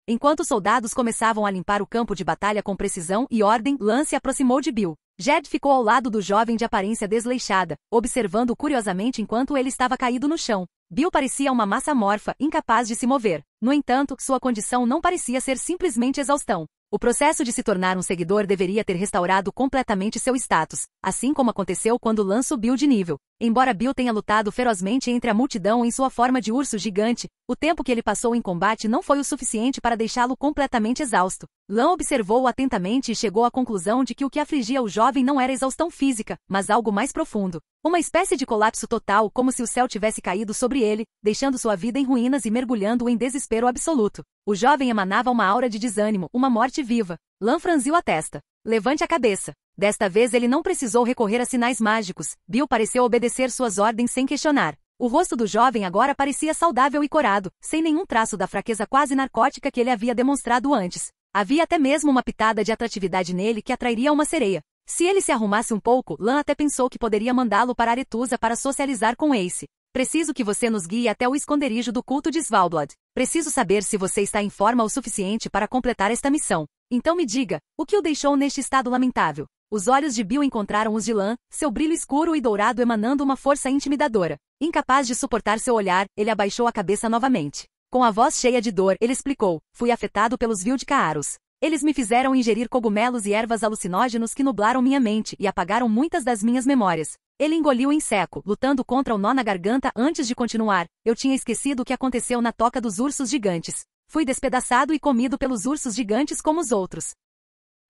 Enquanto os soldados começavam a limpar o campo de batalha com precisão e ordem, Lan se aproximou de Bill. Jed ficou ao lado do jovem de aparência desleixada, observando-o curiosamente enquanto ele estava caído no chão. Bill parecia uma massa amorfa, incapaz de se mover. No entanto, sua condição não parecia ser simplesmente exaustão. O processo de se tornar um seguidor deveria ter restaurado completamente seu status, assim como aconteceu quando Lan subiu de nível. Embora Bill tenha lutado ferozmente entre a multidão em sua forma de urso gigante, o tempo que ele passou em combate não foi o suficiente para deixá-lo completamente exausto. Lan observou-o atentamente e chegou à conclusão de que o que afligia o jovem não era exaustão física, mas algo mais profundo. Uma espécie de colapso total, como se o céu tivesse caído sobre ele, deixando sua vida em ruínas e mergulhando-o em desespero absoluto. O jovem emanava uma aura de desânimo, uma morte viva. Lan franziu a testa. Levante a cabeça. Desta vez ele não precisou recorrer a sinais mágicos. Bill pareceu obedecer suas ordens sem questionar. O rosto do jovem agora parecia saudável e corado, sem nenhum traço da fraqueza quase narcótica que ele havia demonstrado antes. Havia até mesmo uma pitada de atratividade nele que atrairia uma sereia. Se ele se arrumasse um pouco, Lan até pensou que poderia mandá-lo para Aretusa para socializar com Ace. Preciso que você nos guie até o esconderijo do culto de Svalbard. Preciso saber se você está em forma o suficiente para completar esta missão. Então me diga, o que o deixou neste estado lamentável? Os olhos de Bill encontraram os de Lan, seu brilho escuro e dourado emanando uma força intimidadora. Incapaz de suportar seu olhar, ele abaixou a cabeça novamente. Com a voz cheia de dor, ele explicou: fui afetado pelos Vildicaros. Eles me fizeram ingerir cogumelos e ervas alucinógenos que nublaram minha mente e apagaram muitas das minhas memórias. Ele engoliu em seco, lutando contra o nó na garganta antes de continuar. Eu tinha esquecido o que aconteceu na toca dos ursos gigantes. Fui despedaçado e comido pelos ursos gigantes como os outros.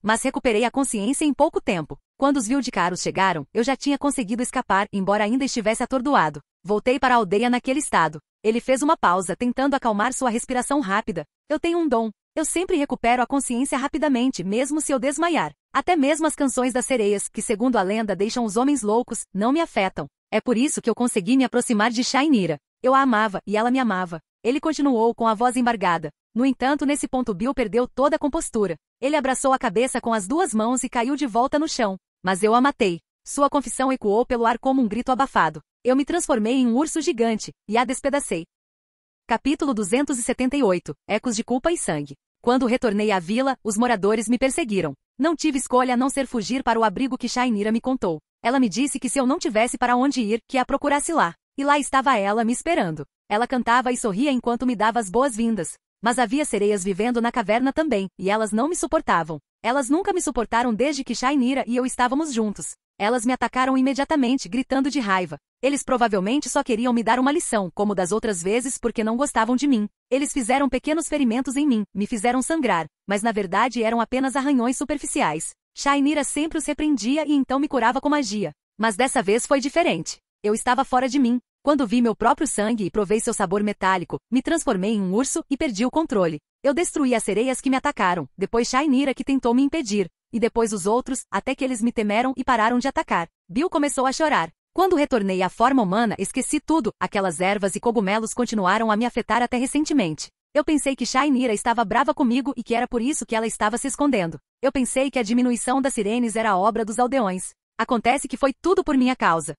Mas recuperei a consciência em pouco tempo. Quando os Vildicaros chegaram, eu já tinha conseguido escapar, embora ainda estivesse atordoado. Voltei para a aldeia naquele estado. Ele fez uma pausa, tentando acalmar sua respiração rápida. Eu tenho um dom. Eu sempre recupero a consciência rapidamente, mesmo se eu desmaiar. Até mesmo as canções das sereias, que segundo a lenda deixam os homens loucos, não me afetam. É por isso que eu consegui me aproximar de Shainira. Eu a amava, e ela me amava. Ele continuou com a voz embargada. No entanto, nesse ponto Bill perdeu toda a compostura. Ele abraçou a cabeça com as 2 mãos e caiu de volta no chão. Mas eu a matei. Sua confissão ecoou pelo ar como um grito abafado. Eu me transformei em um urso gigante, e a despedacei. Capítulo 278. Ecos de culpa e sangue. Quando retornei à vila, os moradores me perseguiram. Não tive escolha a não ser fugir para o abrigo que Shainira me contou. Ela me disse que se eu não tivesse para onde ir, que a procurasse lá. E lá estava ela me esperando. Ela cantava e sorria enquanto me dava as boas-vindas. Mas havia sereias vivendo na caverna também, e elas não me suportavam. Elas nunca me suportaram desde que Shainira e eu estávamos juntos. Elas me atacaram imediatamente, gritando de raiva. Eles provavelmente só queriam me dar uma lição, como das outras vezes, porque não gostavam de mim. Eles fizeram pequenos ferimentos em mim, me fizeram sangrar, mas na verdade eram apenas arranhões superficiais. Shainira sempre os repreendia e então me curava com magia. Mas dessa vez foi diferente. Eu estava fora de mim. Quando vi meu próprio sangue e provei seu sabor metálico, me transformei em um urso e perdi o controle. Eu destruí as sereias que me atacaram, depois Shainira que tentou me impedir, e depois os outros, até que eles me temeram e pararam de atacar. Bill começou a chorar. Quando retornei à forma humana, esqueci tudo, aquelas ervas e cogumelos continuaram a me afetar até recentemente. Eu pensei que Shainira estava brava comigo e que era por isso que ela estava se escondendo. Eu pensei que a diminuição das sirenes era obra dos aldeões. Acontece que foi tudo por minha causa.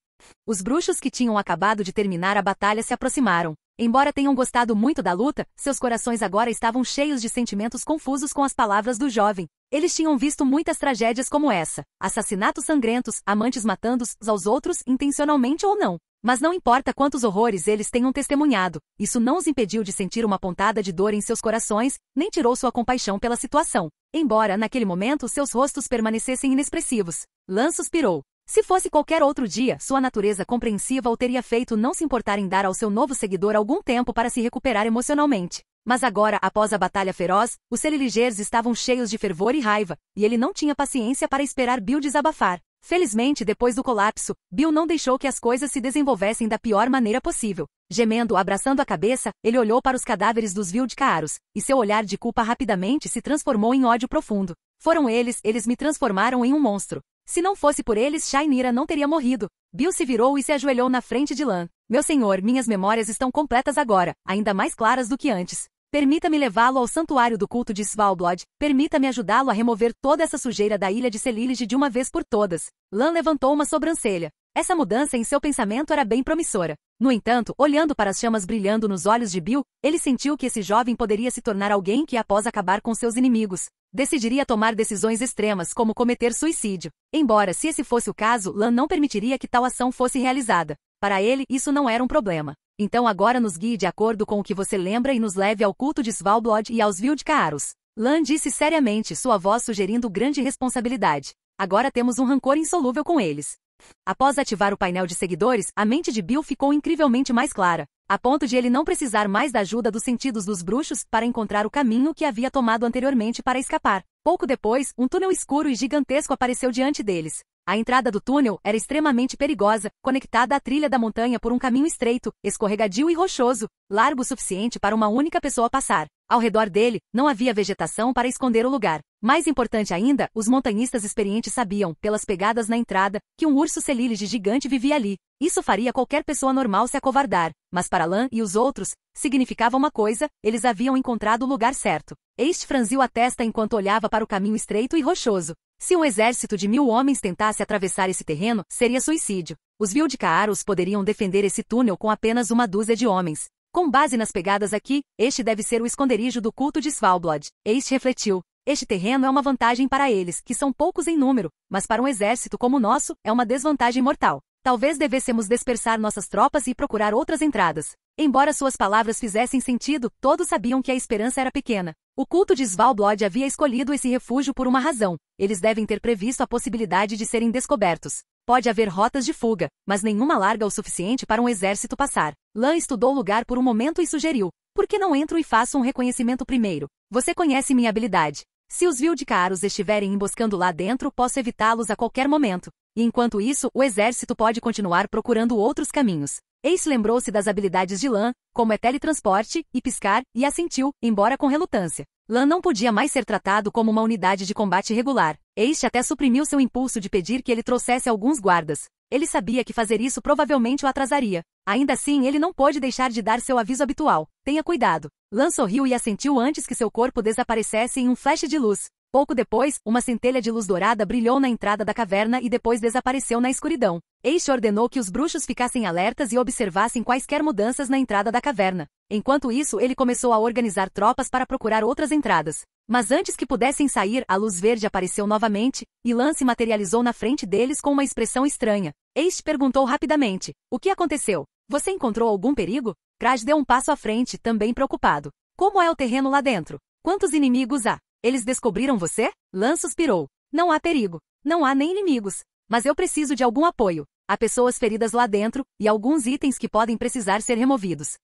Os bruxos que tinham acabado de terminar a batalha se aproximaram. Embora tenham gostado muito da luta, seus corações agora estavam cheios de sentimentos confusos com as palavras do jovem. Eles tinham visto muitas tragédias como essa. Assassinatos sangrentos, amantes matando uns aos outros, intencionalmente ou não. Mas não importa quantos horrores eles tenham testemunhado, isso não os impediu de sentir uma pontada de dor em seus corações, nem tirou sua compaixão pela situação. Embora, naquele momento, seus rostos permanecessem inexpressivos. Lan suspirou. Se fosse qualquer outro dia, sua natureza compreensiva o teria feito não se importar em dar ao seu novo seguidor algum tempo para se recuperar emocionalmente. Mas agora, após a batalha feroz, os Celiligers estavam cheios de fervor e raiva, e ele não tinha paciência para esperar Bill desabafar. Felizmente, depois do colapso, Bill não deixou que as coisas se desenvolvessem da pior maneira possível. Gemendo, abraçando a cabeça, ele olhou para os cadáveres dos Vildcaros, e seu olhar de culpa rapidamente se transformou em ódio profundo. Foram eles me transformaram em um monstro. Se não fosse por eles, Shainira não teria morrido. Bill se virou e se ajoelhou na frente de Lan. Meu senhor, minhas memórias estão completas agora, ainda mais claras do que antes. Permita-me levá-lo ao santuário do culto de Svalbard. Permita-me ajudá-lo a remover toda essa sujeira da ilha de Celilige de uma vez por todas. Lan levantou uma sobrancelha. Essa mudança em seu pensamento era bem promissora. No entanto, olhando para as chamas brilhando nos olhos de Bill, ele sentiu que esse jovem poderia se tornar alguém que, após acabar com seus inimigos, decidiria tomar decisões extremas como cometer suicídio. Embora, se esse fosse o caso, Lan não permitiria que tal ação fosse realizada. Para ele, isso não era um problema. Então agora nos guie de acordo com o que você lembra e nos leve ao culto de Svalbard e aos Vildcaros. Lan disse seriamente, sua voz sugerindo grande responsabilidade. Agora temos um rancor insolúvel com eles. Após ativar o painel de seguidores, a mente de Bill ficou incrivelmente mais clara, a ponto de ele não precisar mais da ajuda dos sentidos dos bruxos para encontrar o caminho que havia tomado anteriormente para escapar. Pouco depois, um túnel escuro e gigantesco apareceu diante deles. A entrada do túnel era extremamente perigosa, conectada à trilha da montanha por um caminho estreito, escorregadio e rochoso, largo o suficiente para uma única pessoa passar. Ao redor dele, não havia vegetação para esconder o lugar. Mais importante ainda, os montanhistas experientes sabiam, pelas pegadas na entrada, que um urso Celilige gigante vivia ali. Isso faria qualquer pessoa normal se acovardar, mas para Lan e os outros, significava uma coisa, eles haviam encontrado o lugar certo. Este franziu a testa enquanto olhava para o caminho estreito e rochoso. Se um exército de 1000 homens tentasse atravessar esse terreno, seria suicídio. Os Vildcaros poderiam defender esse túnel com apenas uma dúzia de homens. Com base nas pegadas aqui, este deve ser o esconderijo do culto de Svalbard. Este refletiu. Este terreno é uma vantagem para eles, que são poucos em número, mas para um exército como o nosso, é uma desvantagem mortal. Talvez devêssemos dispersar nossas tropas e procurar outras entradas. Embora suas palavras fizessem sentido, todos sabiam que a esperança era pequena. O culto de Svalbard havia escolhido esse refúgio por uma razão. Eles devem ter previsto a possibilidade de serem descobertos. Pode haver rotas de fuga, mas nenhuma larga o suficiente para um exército passar. Lan estudou o lugar por um momento e sugeriu. Por que não entro e faço um reconhecimento primeiro? Você conhece minha habilidade. Se os Vildcaros estiverem emboscando lá dentro, posso evitá-los a qualquer momento. E enquanto isso, o exército pode continuar procurando outros caminhos. Ace lembrou-se das habilidades de Lan, como é teletransporte e piscar, e assentiu, embora com relutância. Lan não podia mais ser tratado como uma unidade de combate regular. Ace até suprimiu seu impulso de pedir que ele trouxesse alguns guardas. Ele sabia que fazer isso provavelmente o atrasaria. Ainda assim, ele não pôde deixar de dar seu aviso habitual. Tenha cuidado. Lan sorriu e assentiu antes que seu corpo desaparecesse em um flash de luz. Pouco depois, uma centelha de luz dourada brilhou na entrada da caverna e depois desapareceu na escuridão. Este ordenou que os bruxos ficassem alertas e observassem quaisquer mudanças na entrada da caverna. Enquanto isso, ele começou a organizar tropas para procurar outras entradas. Mas antes que pudessem sair, a luz verde apareceu novamente, e Lan se materializou na frente deles com uma expressão estranha. Este perguntou rapidamente: o que aconteceu? Você encontrou algum perigo? Crash deu um passo à frente, também preocupado. Como é o terreno lá dentro? Quantos inimigos há? Eles descobriram você? Lan suspirou. Não há perigo. Não há nem inimigos. Mas eu preciso de algum apoio. Há pessoas feridas lá dentro, e alguns itens que podem precisar ser removidos.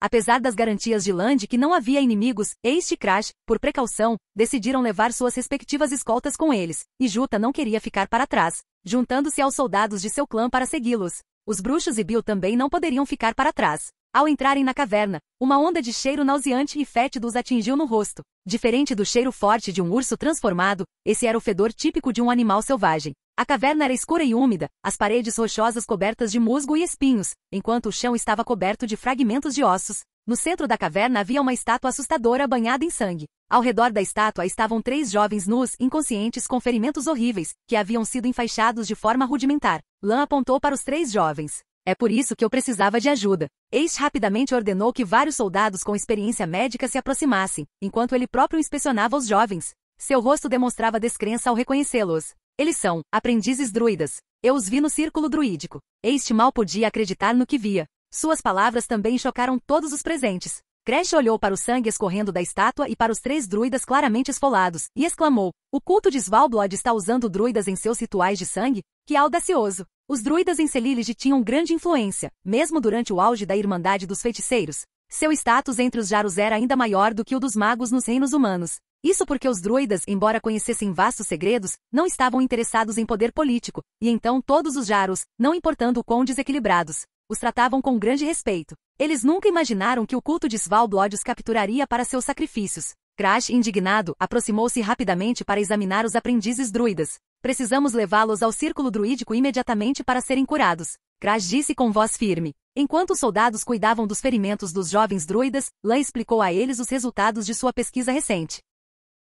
Apesar das garantias de Lan de que não havia inimigos, este e Crash, por precaução, decidiram levar suas respectivas escoltas com eles, e Juta não queria ficar para trás, juntando-se aos soldados de seu clã para segui-los. Os bruxos e Bill também não poderiam ficar para trás. Ao entrarem na caverna, uma onda de cheiro nauseante e fétido os atingiu no rosto. Diferente do cheiro forte de um urso transformado, esse era o fedor típico de um animal selvagem. A caverna era escura e úmida, as paredes rochosas cobertas de musgo e espinhos, enquanto o chão estava coberto de fragmentos de ossos. No centro da caverna havia uma estátua assustadora banhada em sangue. Ao redor da estátua estavam 3 jovens nus, inconscientes com ferimentos horríveis, que haviam sido enfaixados de forma rudimentar. Lan apontou para os 3 jovens. É por isso que eu precisava de ajuda. Ace rapidamente ordenou que vários soldados com experiência médica se aproximassem, enquanto ele próprio inspecionava os jovens. Seu rosto demonstrava descrença ao reconhecê-los. Eles são aprendizes druidas. Eu os vi no círculo druídico. Ace mal podia acreditar no que via. Suas palavras também chocaram todos os presentes. Crash olhou para o sangue escorrendo da estátua e para os 3 druidas claramente esfolados, e exclamou: o culto de Svalbard está usando druidas em seus rituais de sangue? Que audacioso! Os druidas em Celilege tinham grande influência, mesmo durante o auge da Irmandade dos Feiticeiros. Seu status entre os Jarus era ainda maior do que o dos magos nos reinos humanos. Isso porque os druidas, embora conhecessem vastos segredos, não estavam interessados em poder político, e então todos os Jarus, não importando o quão desequilibrados, os tratavam com grande respeito. Eles nunca imaginaram que o culto de Svalbard os capturaria para seus sacrifícios. Crash, indignado, aproximou-se rapidamente para examinar os aprendizes druidas. Precisamos levá-los ao círculo druídico imediatamente para serem curados. Crash disse com voz firme. Enquanto os soldados cuidavam dos ferimentos dos jovens druidas, Lan explicou a eles os resultados de sua pesquisa recente.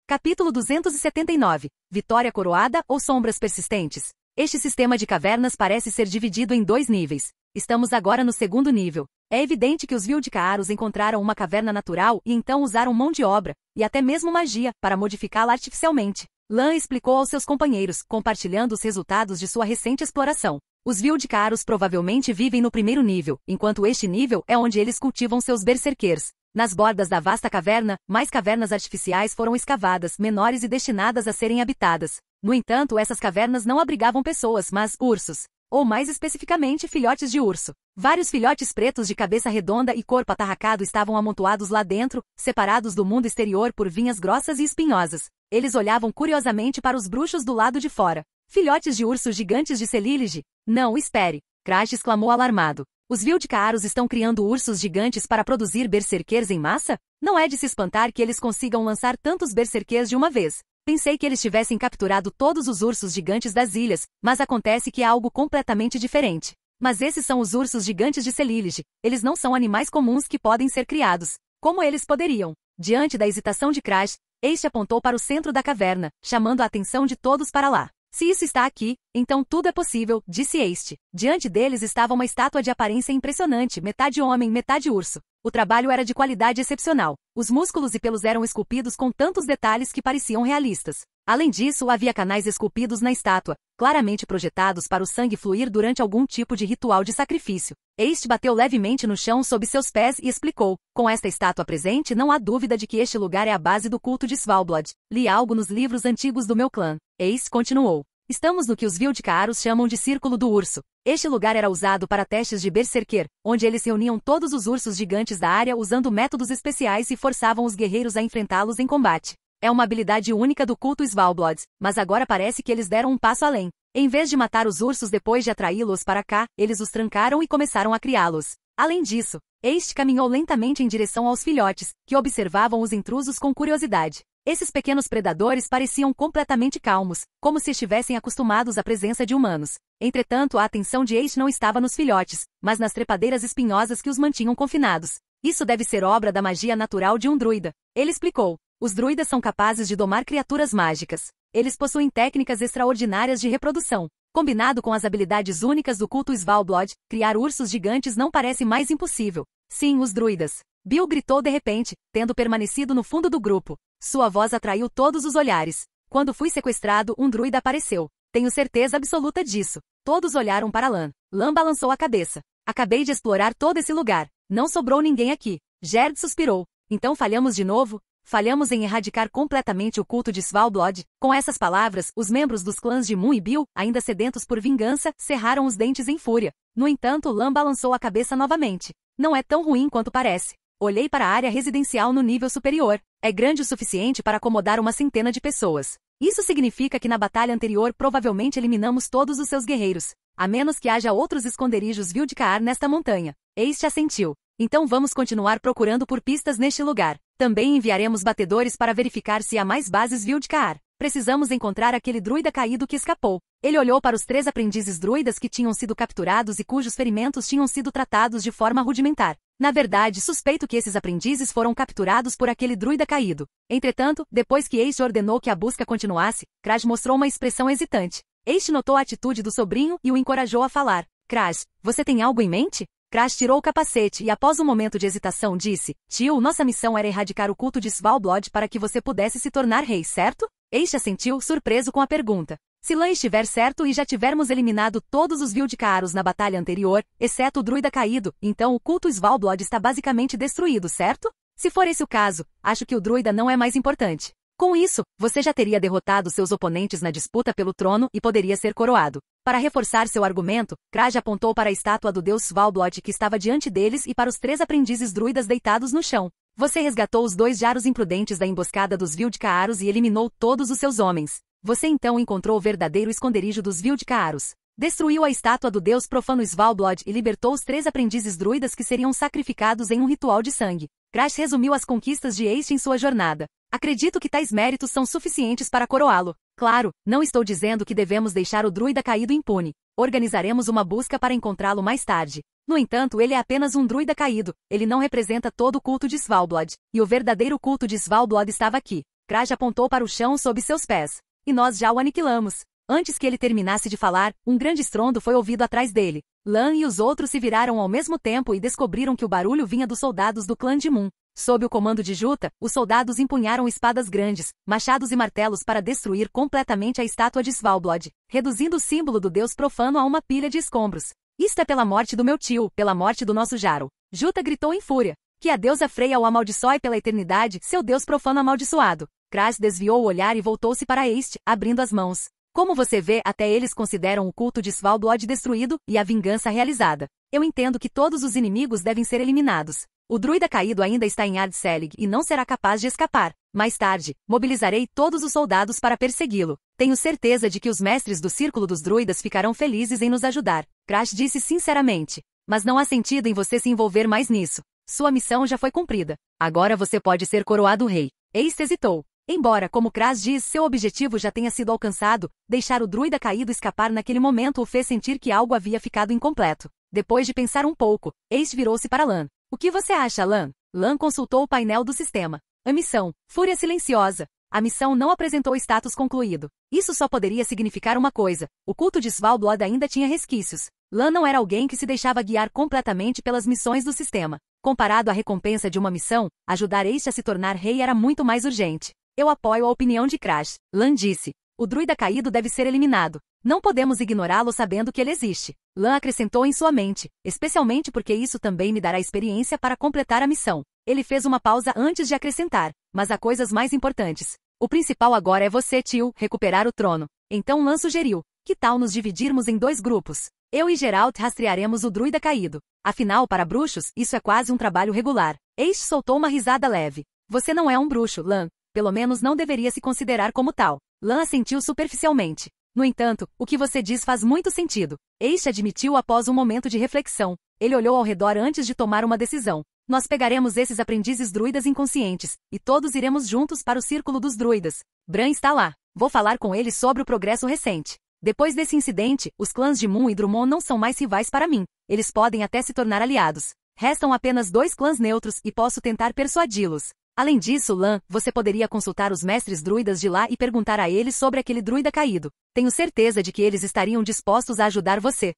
Capítulo 279. Vitória coroada ou sombras persistentes? Este sistema de cavernas parece ser dividido em 2 níveis. Estamos agora no 2º nível. É evidente que os Vildicaaros encontraram uma caverna natural e então usaram mão de obra, e até mesmo magia, para modificá-la artificialmente. Lan explicou aos seus companheiros, compartilhando os resultados de sua recente exploração. Os Vildicaaros provavelmente vivem no 1º nível, enquanto este nível é onde eles cultivam seus berserkers. Nas bordas da vasta caverna, mais cavernas artificiais foram escavadas, menores e destinadas a serem habitadas. No entanto, essas cavernas não abrigavam pessoas, mas ursos. Ou mais especificamente, filhotes de urso. Vários filhotes pretos de cabeça redonda e corpo atarracado estavam amontoados lá dentro, separados do mundo exterior por vinhas grossas e espinhosas. Eles olhavam curiosamente para os bruxos do lado de fora. Filhotes de ursos gigantes de Celilege? Não, espere! Crash exclamou alarmado. Os Vildicaaros estão criando ursos gigantes para produzir berserkers em massa? Não é de se espantar que eles consigam lançar tantos berserkers de uma vez. Pensei que eles tivessem capturado todos os ursos gigantes das ilhas, mas acontece que é algo completamente diferente. Mas esses são os ursos gigantes de Celilege. Eles não são animais comuns que podem ser criados. Como eles poderiam? Diante da hesitação de Crash, este apontou para o centro da caverna, chamando a atenção de todos para lá. Se isso está aqui, então tudo é possível, disse este. Diante deles estava uma estátua de aparência impressionante, metade homem, metade urso. O trabalho era de qualidade excepcional. Os músculos e pelos eram esculpidos com tantos detalhes que pareciam realistas. Além disso, havia canais esculpidos na estátua, claramente projetados para o sangue fluir durante algum tipo de ritual de sacrifício. Este bateu levemente no chão sob seus pés e explicou: com esta estátua presente, não há dúvida de que este lugar é a base do culto de Svalbard. Li algo nos livros antigos do meu clã. Ace continuou. Estamos no que os Vildicaaros chamam de Círculo do Urso. Este lugar era usado para testes de berserker, onde eles reuniam todos os ursos gigantes da área usando métodos especiais e forçavam os guerreiros a enfrentá-los em combate. É uma habilidade única do culto Svalbard, mas agora parece que eles deram um passo além. Em vez de matar os ursos depois de atraí-los para cá, eles os trancaram e começaram a criá-los. Além disso, este caminhou lentamente em direção aos filhotes, que observavam os intrusos com curiosidade. Esses pequenos predadores pareciam completamente calmos, como se estivessem acostumados à presença de humanos. Entretanto, a atenção de Ace não estava nos filhotes, mas nas trepadeiras espinhosas que os mantinham confinados. Isso deve ser obra da magia natural de um druida. Ele explicou. Os druidas são capazes de domar criaturas mágicas. Eles possuem técnicas extraordinárias de reprodução. Combinado com as habilidades únicas do culto Svalbard, criar ursos gigantes não parece mais impossível. Sim, os druidas. Bill gritou de repente, tendo permanecido no fundo do grupo. Sua voz atraiu todos os olhares. Quando fui sequestrado, um druida apareceu. Tenho certeza absoluta disso. Todos olharam para Lan. Lan balançou a cabeça. Acabei de explorar todo esse lugar. Não sobrou ninguém aqui. Gerd suspirou. Então falhamos de novo? Falhamos em erradicar completamente o culto de Svalbard. Com essas palavras, os membros dos clãs de Moon e Bill, ainda sedentos por vingança, cerraram os dentes em fúria. No entanto, Lan balançou a cabeça novamente. Não é tão ruim quanto parece. Olhei para a área residencial no nível superior. É grande o suficiente para acomodar uma centena de pessoas. Isso significa que na batalha anterior provavelmente eliminamos todos os seus guerreiros. A menos que haja outros esconderijos Vildkaar nesta montanha. Este assentiu. Então vamos continuar procurando por pistas neste lugar. Também enviaremos batedores para verificar se há mais bases Vildkaar. Precisamos encontrar aquele druida caído que escapou. Ele olhou para os 3 aprendizes druidas que tinham sido capturados e cujos ferimentos tinham sido tratados de forma rudimentar. Na verdade, suspeito que esses aprendizes foram capturados por aquele druida caído. Entretanto, depois que este ordenou que a busca continuasse, Kraj mostrou uma expressão hesitante. Este notou a atitude do sobrinho e o encorajou a falar. Kraj, você tem algo em mente? Kraj tirou o capacete e após um momento de hesitação disse, tio, nossa missão era erradicar o culto de Svalbard para que você pudesse se tornar rei, certo? Este assentiu, surpreso com a pergunta. Se Lan estiver certo e já tivermos eliminado todos os Vildkaaros na batalha anterior, exceto o druida caído, então o culto Svalbard está basicamente destruído, certo? Se for esse o caso, acho que o druida não é mais importante. Com isso, você já teria derrotado seus oponentes na disputa pelo trono e poderia ser coroado. Para reforçar seu argumento, Kraj apontou para a estátua do deus Svalbard que estava diante deles e para os 3 aprendizes druidas deitados no chão. Você resgatou os 2 jaros imprudentes da emboscada dos Vildkaaros e eliminou todos os seus homens. Você então encontrou o verdadeiro esconderijo dos Vildkaaros. Destruiu a estátua do deus profano Svalbard e libertou os 3 aprendizes druidas que seriam sacrificados em um ritual de sangue. Kraj resumiu as conquistas de Ace em sua jornada. Acredito que tais méritos são suficientes para coroá-lo. Claro, não estou dizendo que devemos deixar o druida caído impune. Organizaremos uma busca para encontrá-lo mais tarde. No entanto, ele é apenas um druida caído. Ele não representa todo o culto de Svalbard. E o verdadeiro culto de Svalbard estava aqui. Kraj apontou para o chão sob seus pés. E nós já o aniquilamos. Antes que ele terminasse de falar, um grande estrondo foi ouvido atrás dele. Lan e os outros se viraram ao mesmo tempo e descobriram que o barulho vinha dos soldados do clã de Moon. Sob o comando de Juta, os soldados empunharam espadas grandes, machados e martelos para destruir completamente a estátua de Svalbard, reduzindo o símbolo do deus profano a uma pilha de escombros. Isto é pela morte do meu tio, pela morte do nosso Jarl. Juta gritou em fúria. Que a deusa Freya o amaldiçoe pela eternidade, seu deus profano amaldiçoado. Kraj desviou o olhar e voltou-se para este, abrindo as mãos. Como você vê, até eles consideram o culto de Svalbard destruído e a vingança realizada. Eu entendo que todos os inimigos devem ser eliminados. O druida caído ainda está em Ard-Selig e não será capaz de escapar. Mais tarde, mobilizarei todos os soldados para persegui-lo. Tenho certeza de que os mestres do Círculo dos Druidas ficarão felizes em nos ajudar. Kraj disse sinceramente. Mas não há sentido em você se envolver mais nisso. Sua missão já foi cumprida. Agora você pode ser coroado rei. Ace hesitou. Embora, como Kraj diz, seu objetivo já tenha sido alcançado, deixar o druida caído escapar naquele momento o fez sentir que algo havia ficado incompleto. Depois de pensar um pouco, Ace virou-se para Lan. O que você acha, Lan? Lan consultou o painel do sistema. A missão, Fúria Silenciosa. A missão não apresentou status concluído. Isso só poderia significar uma coisa. O culto de Svalbard ainda tinha resquícios. Lan não era alguém que se deixava guiar completamente pelas missões do sistema. Comparado à recompensa de uma missão, ajudar Ace a se tornar rei era muito mais urgente. Eu apoio a opinião de Kraj. Lan disse. O druida caído deve ser eliminado. Não podemos ignorá-lo sabendo que ele existe. Lan acrescentou em sua mente, especialmente porque isso também me dará experiência para completar a missão. Ele fez uma pausa antes de acrescentar, mas há coisas mais importantes. O principal agora é você, tio, recuperar o trono. Então Lan sugeriu, que tal nos dividirmos em 2 grupos? Eu e Geralt rastrearemos o druida caído. Afinal, para bruxos, isso é quase um trabalho regular. Ace soltou uma risada leve. Você não é um bruxo, Lan. Pelo menos não deveria se considerar como tal. Lan assentiu superficialmente. No entanto, o que você diz faz muito sentido. Ace admitiu após um momento de reflexão. Ele olhou ao redor antes de tomar uma decisão. Nós pegaremos esses aprendizes druidas inconscientes, e todos iremos juntos para o Círculo dos Druidas. Bran está lá. Vou falar com ele sobre o progresso recente. Depois desse incidente, os clãs de Moon e Drummond não são mais rivais para mim. Eles podem até se tornar aliados. Restam apenas 2 clãs neutros e posso tentar persuadi-los. Além disso, Lan, você poderia consultar os mestres druidas de lá e perguntar a eles sobre aquele druida caído. Tenho certeza de que eles estariam dispostos a ajudar você.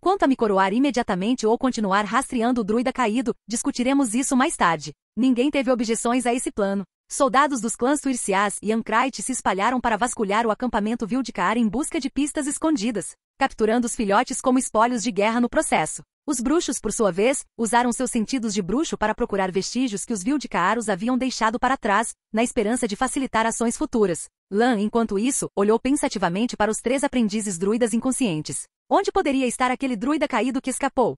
Quanto a me coroar imediatamente ou continuar rastreando o druida caído, discutiremos isso mais tarde. Ninguém teve objeções a esse plano. Soldados dos clãs Tuirciás e Ankrait se espalharam para vasculhar o acampamento Vildcar em busca de pistas escondidas, capturando os filhotes como espólios de guerra no processo. Os bruxos, por sua vez, usaram seus sentidos de bruxo para procurar vestígios que os Vildcaros haviam deixado para trás, na esperança de facilitar ações futuras. Lan, enquanto isso, olhou pensativamente para os 3 aprendizes druidas inconscientes. Onde poderia estar aquele druida caído que escapou?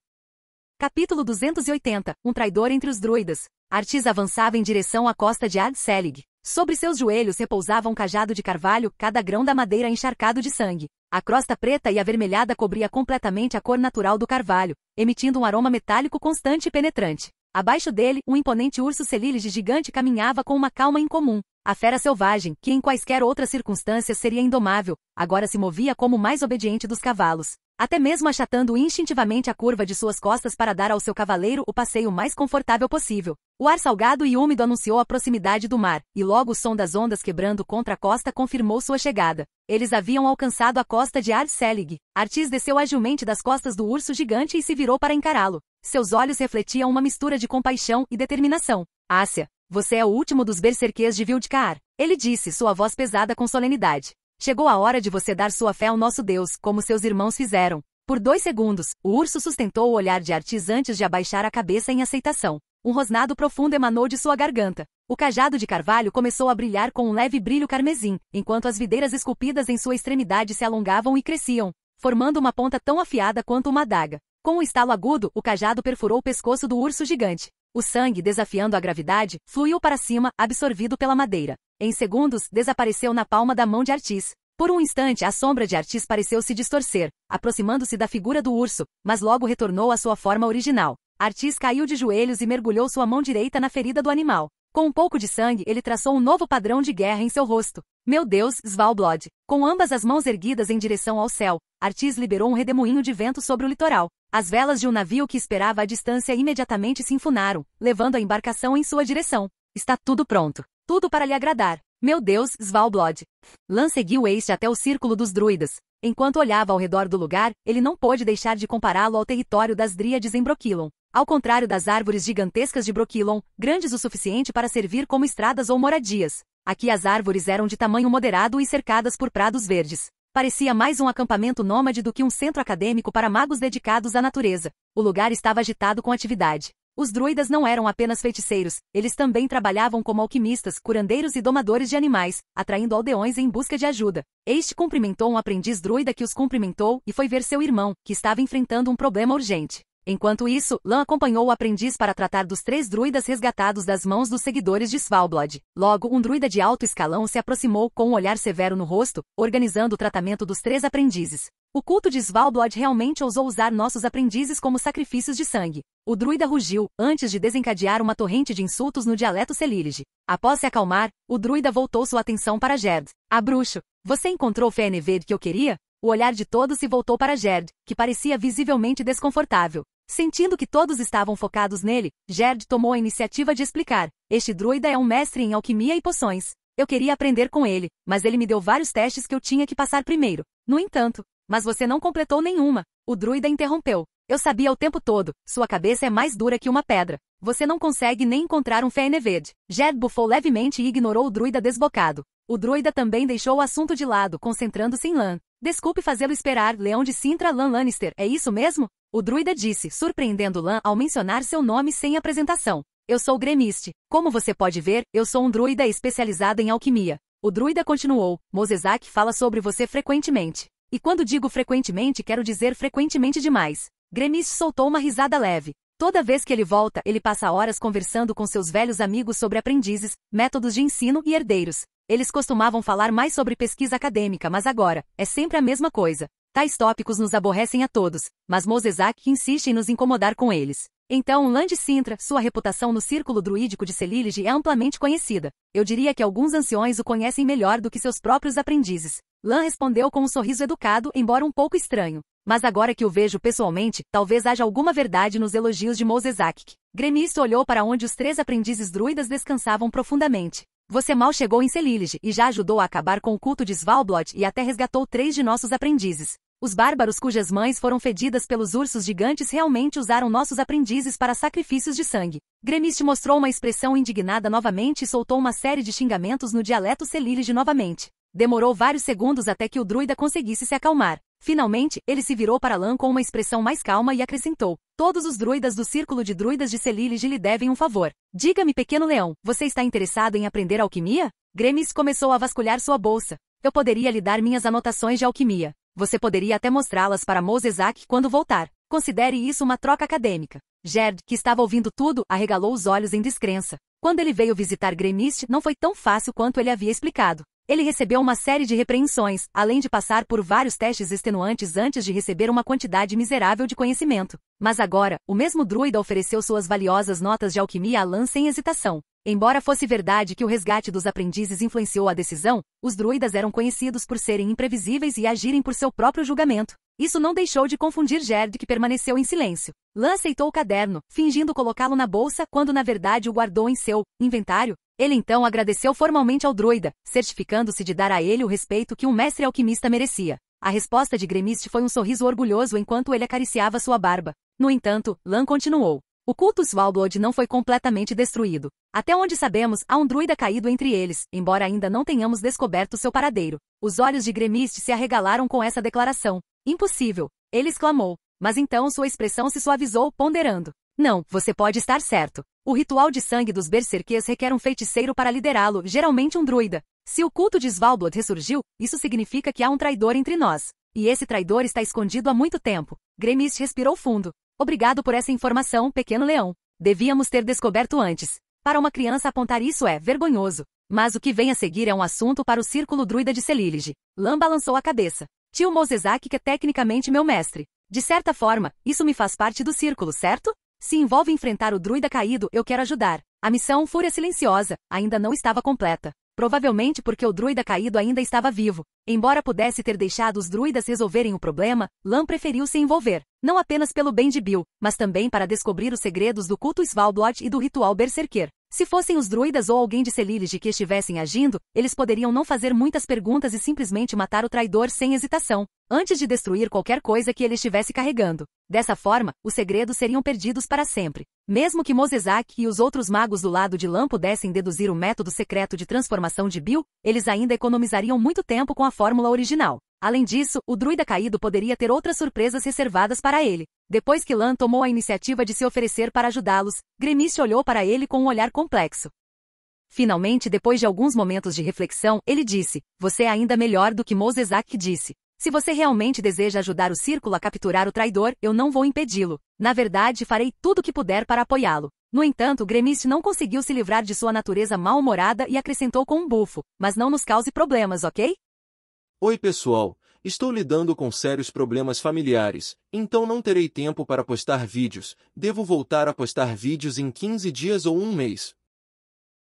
Capítulo 280. Um traidor entre os druidas. Artis avançava em direção à costa de Ard-Selig. Sobre seus joelhos repousava um cajado de carvalho, cada grão da madeira encharcado de sangue. A crosta preta e avermelhada cobria completamente a cor natural do carvalho, emitindo um aroma metálico constante e penetrante. Abaixo dele, um imponente urso celílige gigante caminhava com uma calma incomum. A fera selvagem, que em quaisquer outras circunstâncias seria indomável, agora se movia como o mais obediente dos cavalos, até mesmo achatando instintivamente a curva de suas costas para dar ao seu cavaleiro o passeio mais confortável possível. O ar salgado e úmido anunciou a proximidade do mar, e logo o som das ondas quebrando contra a costa confirmou sua chegada. Eles haviam alcançado a costa de Ard-Selig. Artis desceu agilmente das costas do urso gigante e se virou para encará-lo. Seus olhos refletiam uma mistura de compaixão e determinação. Ásia, você é o último dos berserquês de Vildcar, ele disse, sua voz pesada com solenidade. Chegou a hora de você dar sua fé ao nosso Deus, como seus irmãos fizeram. Por 2 segundos, o urso sustentou o olhar de Artis antes de abaixar a cabeça em aceitação. Um rosnado profundo emanou de sua garganta. O cajado de carvalho começou a brilhar com um leve brilho carmesim, enquanto as videiras esculpidas em sua extremidade se alongavam e cresciam, formando uma ponta tão afiada quanto uma adaga. Com um estalo agudo, o cajado perfurou o pescoço do urso gigante. O sangue, desafiando a gravidade, fluiu para cima, absorvido pela madeira. Em segundos, desapareceu na palma da mão de Artis. Por um instante, a sombra de Artis pareceu se distorcer, aproximando-se da figura do urso, mas logo retornou à sua forma original. Artis caiu de joelhos e mergulhou sua mão direita na ferida do animal. Com um pouco de sangue, ele traçou um novo padrão de guerra em seu rosto. Meu Deus, Svalblod! Com ambas as mãos erguidas em direção ao céu, Artis liberou um redemoinho de vento sobre o litoral. As velas de um navio que esperava à distância imediatamente se enfunaram, levando a embarcação em sua direção. Está tudo pronto. Tudo para lhe agradar. Meu Deus, Svalblod! Lan seguiu este até o círculo dos druidas. Enquanto olhava ao redor do lugar, ele não pôde deixar de compará-lo ao território das Dríades em Brokilon. Ao contrário das árvores gigantescas de Brokilon, grandes o suficiente para servir como estradas ou moradias, aqui as árvores eram de tamanho moderado e cercadas por prados verdes. Parecia mais um acampamento nômade do que um centro acadêmico para magos dedicados à natureza. O lugar estava agitado com atividade. Os druidas não eram apenas feiticeiros, eles também trabalhavam como alquimistas, curandeiros e domadores de animais, atraindo aldeões em busca de ajuda. Este cumprimentou um aprendiz druida que os cumprimentou e foi ver seu irmão, que estava enfrentando um problema urgente. Enquanto isso, Lan acompanhou o aprendiz para tratar dos 3 druidas resgatados das mãos dos seguidores de Svalblod. Logo, um druida de alto escalão se aproximou com um olhar severo no rosto, organizando o tratamento dos 3 aprendizes. O culto de Svalblod realmente ousou usar nossos aprendizes como sacrifícios de sangue. O druida rugiu, antes de desencadear uma torrente de insultos no dialeto celílige. Após se acalmar, o druida voltou sua atenção para Gerd. Ah, bruxo! Você encontrou o Fëaneved que eu queria? O olhar de todos se voltou para Gerd, que parecia visivelmente desconfortável. Sentindo que todos estavam focados nele, Gerd tomou a iniciativa de explicar. Este druida é um mestre em alquimia e poções. Eu queria aprender com ele, mas ele me deu vários testes que eu tinha que passar primeiro. No entanto, mas você não completou nenhuma. O druida interrompeu. Eu sabia o tempo todo, sua cabeça é mais dura que uma pedra. Você não consegue nem encontrar um Fëaneved. Gerd bufou levemente e ignorou o druida desbocado. O druida também deixou o assunto de lado, concentrando-se em Lan. Desculpe fazê-lo esperar, Leão de Cintra Lan Lannister, é isso mesmo? O druida disse, surpreendendo Lan ao mencionar seu nome sem apresentação. Eu sou Gremiste. Como você pode ver, eu sou um druida especializado em alquimia. O druida continuou, Mosezak fala sobre você frequentemente. E quando digo frequentemente, quero dizer frequentemente demais. Gremiste soltou uma risada leve. Toda vez que ele volta, ele passa horas conversando com seus velhos amigos sobre aprendizes, métodos de ensino e herdeiros. Eles costumavam falar mais sobre pesquisa acadêmica, mas agora, é sempre a mesma coisa. Tais tópicos nos aborrecem a todos, mas Mosezak insiste em nos incomodar com eles. Então, Lan de Cintra, sua reputação no círculo druídico de Celílige é amplamente conhecida. Eu diria que alguns anciões o conhecem melhor do que seus próprios aprendizes. Lan respondeu com um sorriso educado, embora um pouco estranho. Mas agora que o vejo pessoalmente, talvez haja alguma verdade nos elogios de Mosezak. Gremist olhou para onde os 3 aprendizes druidas descansavam profundamente. Você mal chegou em Celilege e já ajudou a acabar com o culto de Svalblod e até resgatou 3 de nossos aprendizes. Os bárbaros cujas mães foram fedidas pelos ursos gigantes realmente usaram nossos aprendizes para sacrifícios de sangue. Gremist mostrou uma expressão indignada novamente e soltou uma série de xingamentos no dialeto Celilege novamente. Demorou vários segundos até que o druida conseguisse se acalmar. Finalmente, ele se virou para Lan com uma expressão mais calma e acrescentou: todos os druidas do Círculo de Druidas de Celilege lhe devem um favor. Diga-me, pequeno leão, você está interessado em aprender alquimia? Gremist começou a vasculhar sua bolsa. Eu poderia lhe dar minhas anotações de alquimia. Você poderia até mostrá-las para Mosezak quando voltar. Considere isso uma troca acadêmica. Gerd, que estava ouvindo tudo, arregalou os olhos em descrença. Quando ele veio visitar Gremist, não foi tão fácil quanto ele havia explicado. Ele recebeu uma série de repreensões, além de passar por vários testes extenuantes antes de receber uma quantidade miserável de conhecimento. Mas agora, o mesmo druida ofereceu suas valiosas notas de alquimia a Lan sem hesitação. Embora fosse verdade que o resgate dos aprendizes influenciou a decisão, os druidas eram conhecidos por serem imprevisíveis e agirem por seu próprio julgamento. Isso não deixou de confundir Gerd, que permaneceu em silêncio. Lan aceitou o caderno, fingindo colocá-lo na bolsa quando na verdade o guardou em seu inventário. Ele então agradeceu formalmente ao druida, certificando-se de dar a ele o respeito que um mestre alquimista merecia. A resposta de Gremist foi um sorriso orgulhoso enquanto ele acariciava sua barba. No entanto, Lan continuou. O culto Svalblod não foi completamente destruído. Até onde sabemos, há um druida caído entre eles, embora ainda não tenhamos descoberto seu paradeiro. Os olhos de Gremist se arregalaram com essa declaração. Impossível! Ele exclamou. Mas então sua expressão se suavizou, ponderando. Não, você pode estar certo. O ritual de sangue dos berserkers requer um feiticeiro para liderá-lo, geralmente um druida. Se o culto de Svalblod ressurgiu, isso significa que há um traidor entre nós. E esse traidor está escondido há muito tempo. Gremist respirou fundo. Obrigado por essa informação, pequeno leão. Devíamos ter descoberto antes. Para uma criança apontar isso é vergonhoso. Mas o que vem a seguir é um assunto para o Círculo Druida de Celilege. Lan balançou a cabeça. Tio Mosezak é tecnicamente meu mestre. De certa forma, isso me faz parte do círculo, certo? Se envolve enfrentar o druida caído, eu quero ajudar. A missão Fúria Silenciosa ainda não estava completa. Provavelmente porque o druida caído ainda estava vivo. Embora pudesse ter deixado os druidas resolverem o problema, Lan preferiu se envolver. Não apenas pelo bem de Bill, mas também para descobrir os segredos do culto Svalblod e do ritual berserker. Se fossem os druidas ou alguém de Celilege que estivessem agindo, eles poderiam não fazer muitas perguntas e simplesmente matar o traidor sem hesitação, antes de destruir qualquer coisa que ele estivesse carregando. Dessa forma, os segredos seriam perdidos para sempre. Mesmo que Mosezak e os outros magos do lado de Lan pudessem deduzir o método secreto de transformação de Bill, eles ainda economizariam muito tempo com a fórmula original. Além disso, o druida caído poderia ter outras surpresas reservadas para ele. Depois que Lan tomou a iniciativa de se oferecer para ajudá-los, Gremist olhou para ele com um olhar complexo. Finalmente, depois de alguns momentos de reflexão, ele disse: você é ainda melhor do que Mosezak disse. Se você realmente deseja ajudar o círculo a capturar o traidor, eu não vou impedi-lo. Na verdade, farei tudo o que puder para apoiá-lo. No entanto, Gremist não conseguiu se livrar de sua natureza mal-humorada e acrescentou com um bufo: mas não nos cause problemas, ok? Oi pessoal, estou lidando com sérios problemas familiares, então não terei tempo para postar vídeos, devo voltar a postar vídeos em 15 dias ou um mês.